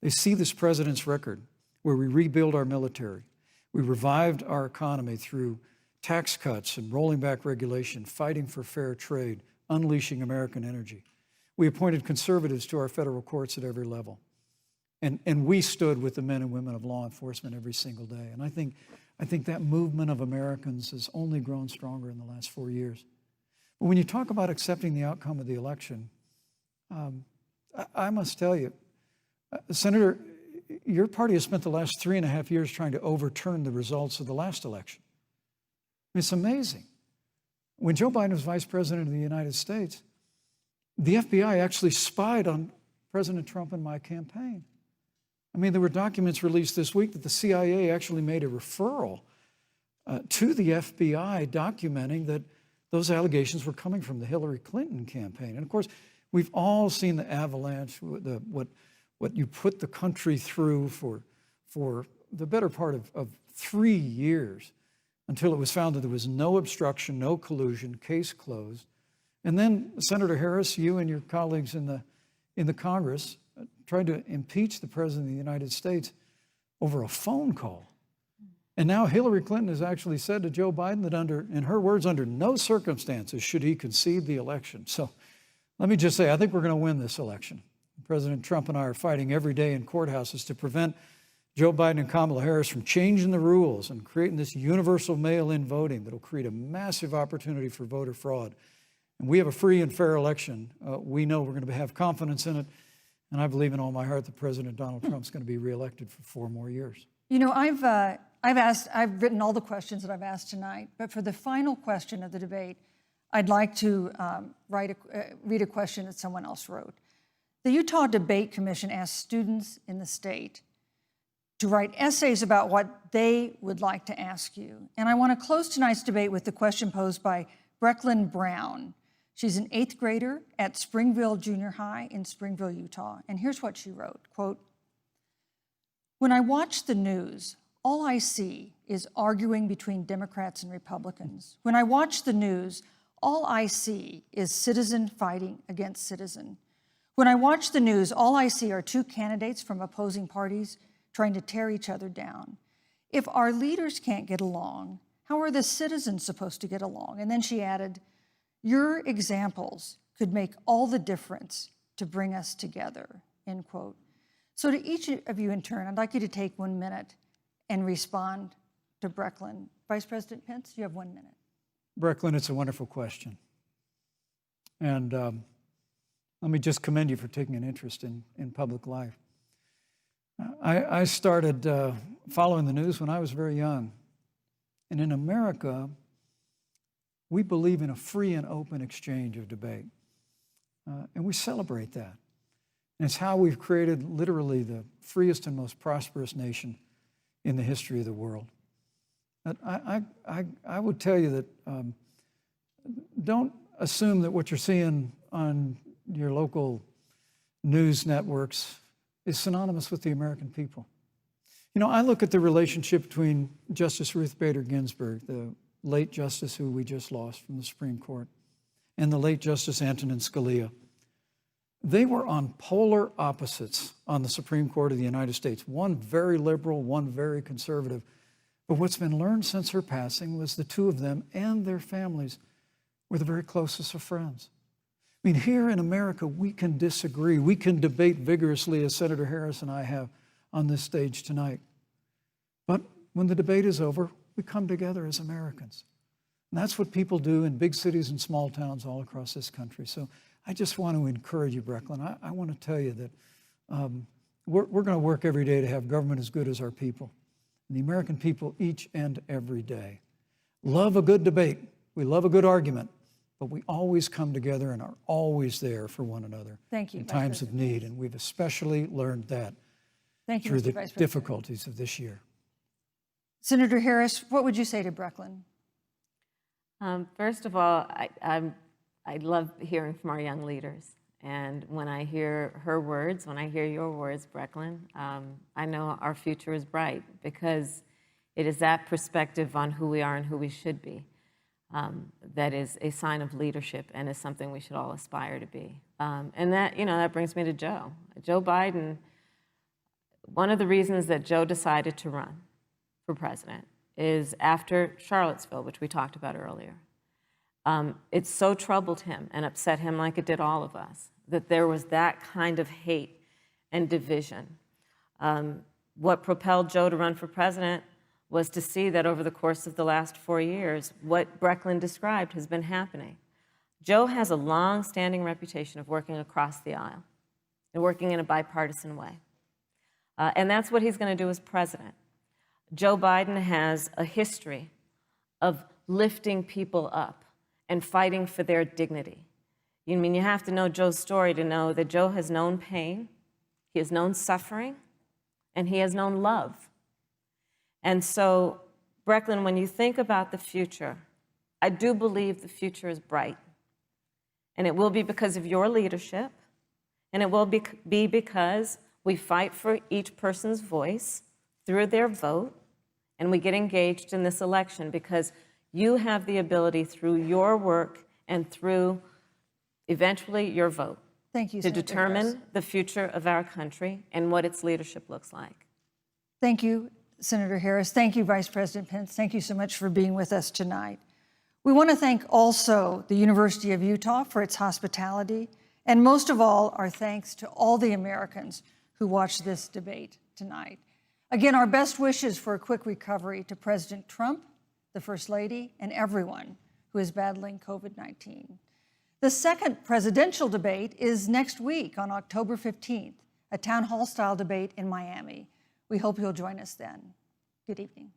they see this president's record where we rebuild our military, we revived our economy through tax cuts and rolling back regulation, fighting for fair trade, unleashing American energy. We appointed conservatives to our federal courts at every level. And we stood with the men and women of law enforcement every single day. And I think that movement of Americans has only grown stronger in the last 4 years. But when you talk about accepting the outcome of the election, I must tell you, Senator, your party has spent the last 3.5 years trying to overturn the results of the last election. It's amazing. When Joe Biden was vice president of the United States, the FBI actually spied on President Trump and my campaign. I mean, there were documents released this week that the CIA actually made a referral to the FBI documenting that those allegations were coming from the Hillary Clinton campaign. And of course, we've all seen the avalanche, what you put the country through for the better part of 3 years until it was found that there was no obstruction, no collusion, case closed. And then, Senator Harris, you and your colleagues in the Congress tried to impeach the President of the United States over a phone call. And now Hillary Clinton has actually said to Joe Biden that in her words, under no circumstances should he concede the election. So let me just say, I think we're going to win this election. President Trump and I are fighting every day in courthouses to prevent Joe Biden and Kamala Harris from changing the rules and creating this universal mail-in voting that will create a massive opportunity for voter fraud. And we have a free and fair election. We know we're going to have confidence in it. And I believe in all my heart that President Donald Trump's going to be reelected for 4 more years. You know, I've written all the questions that I've asked tonight, but for the final question of the debate, I'd like to read a question that someone else wrote. The Utah Debate Commission asked students in the state to write essays about what they would like to ask you. And I want to close tonight's debate with the question posed by Brecklin Brown. She's an 8th grader at Springville Junior High in Springville, Utah. And here's what she wrote, quote, "When I watch the news, all I see is arguing between Democrats and Republicans. When I watch the news, all I see is citizen fighting against citizen. When I watch the news, all I see are 2 candidates from opposing parties trying to tear each other down. If our leaders can't get along, how are the citizens supposed to get along?" And then she added, "Your examples could make all the difference to bring us together," end quote. So to each of you in turn, I'd like you to take 1 minute and respond to Brecklin. Vice President Pence, you have 1 minute. Brecklin, it's a wonderful question. And let me just commend you for taking an interest in public life. I started following the news when I was very young. And in America, we believe in a free and open exchange of debate. And we celebrate that. And it's how we've created literally the freest and most prosperous nation in the history of the world. But I would tell you that don't assume that what you're seeing on your local news networks is synonymous with the American people. You know, I look at the relationship between Justice Ruth Bader Ginsburg, the late justice who we just lost from the Supreme Court, and the late Justice Antonin Scalia. They were on polar opposites on the Supreme Court of the United States, one very liberal, one very conservative. But what's been learned since her passing was the 2 of them and their families were the very closest of friends. I mean, here in America, we can disagree. We can debate vigorously, as Senator Harris and I have on this stage tonight. But when the debate is over, we come together as Americans. And that's what people do in big cities and small towns all across this country. So I just want to encourage you, Brecklin. I want to tell you that we're going to work every day to have government as good as our people. And the American people each and every day love a good debate. We love a good argument. But we always come together and are always there for one another in times of need. And we've especially learned that through the difficulties of this year. Senator Harris, what would you say to Brecklin? First of all, I love hearing from our young leaders. And when I hear her words, when I hear your words, Brecklin, I know our future is bright because it is that perspective on who we are and who we should be. That is a sign of leadership and is something we should all aspire to be. And that, that brings me to Joe. Joe Biden, one of the reasons that Joe decided to run for president is after Charlottesville, which we talked about earlier. It so troubled him and upset him like it did all of us, that there was that kind of hate and division. What propelled Joe to run for president was to see that over the course of the last 4 years, what Brecklin described has been happening. Joe has a long-standing reputation of working across the aisle and working in a bipartisan way. And that's what he's going to do as president. Joe Biden has a history of lifting people up and fighting for their dignity. You have to know Joe's story to know that Joe has known pain, he has known suffering, and he has known love. And so, Brecklin, when you think about the future, I do believe the future is bright. And it will be because of your leadership, and it will be because we fight for each person's voice through their vote, and we get engaged in this election because you have the ability through your work and through eventually your vote to determine the future of our country and what its leadership looks like. Thank you, Senator Harris. Thank you, Vice President Pence. Thank you so much for being with us tonight. We want to thank also the University of Utah for its hospitality, and most of all, our thanks to all the Americans who watched this debate tonight. Again, our best wishes for a quick recovery to President Trump, the First Lady, and everyone who is battling COVID-19. The second presidential debate is next week on October 15th, a town hall style debate in Miami. We hope you'll join us then. Good evening.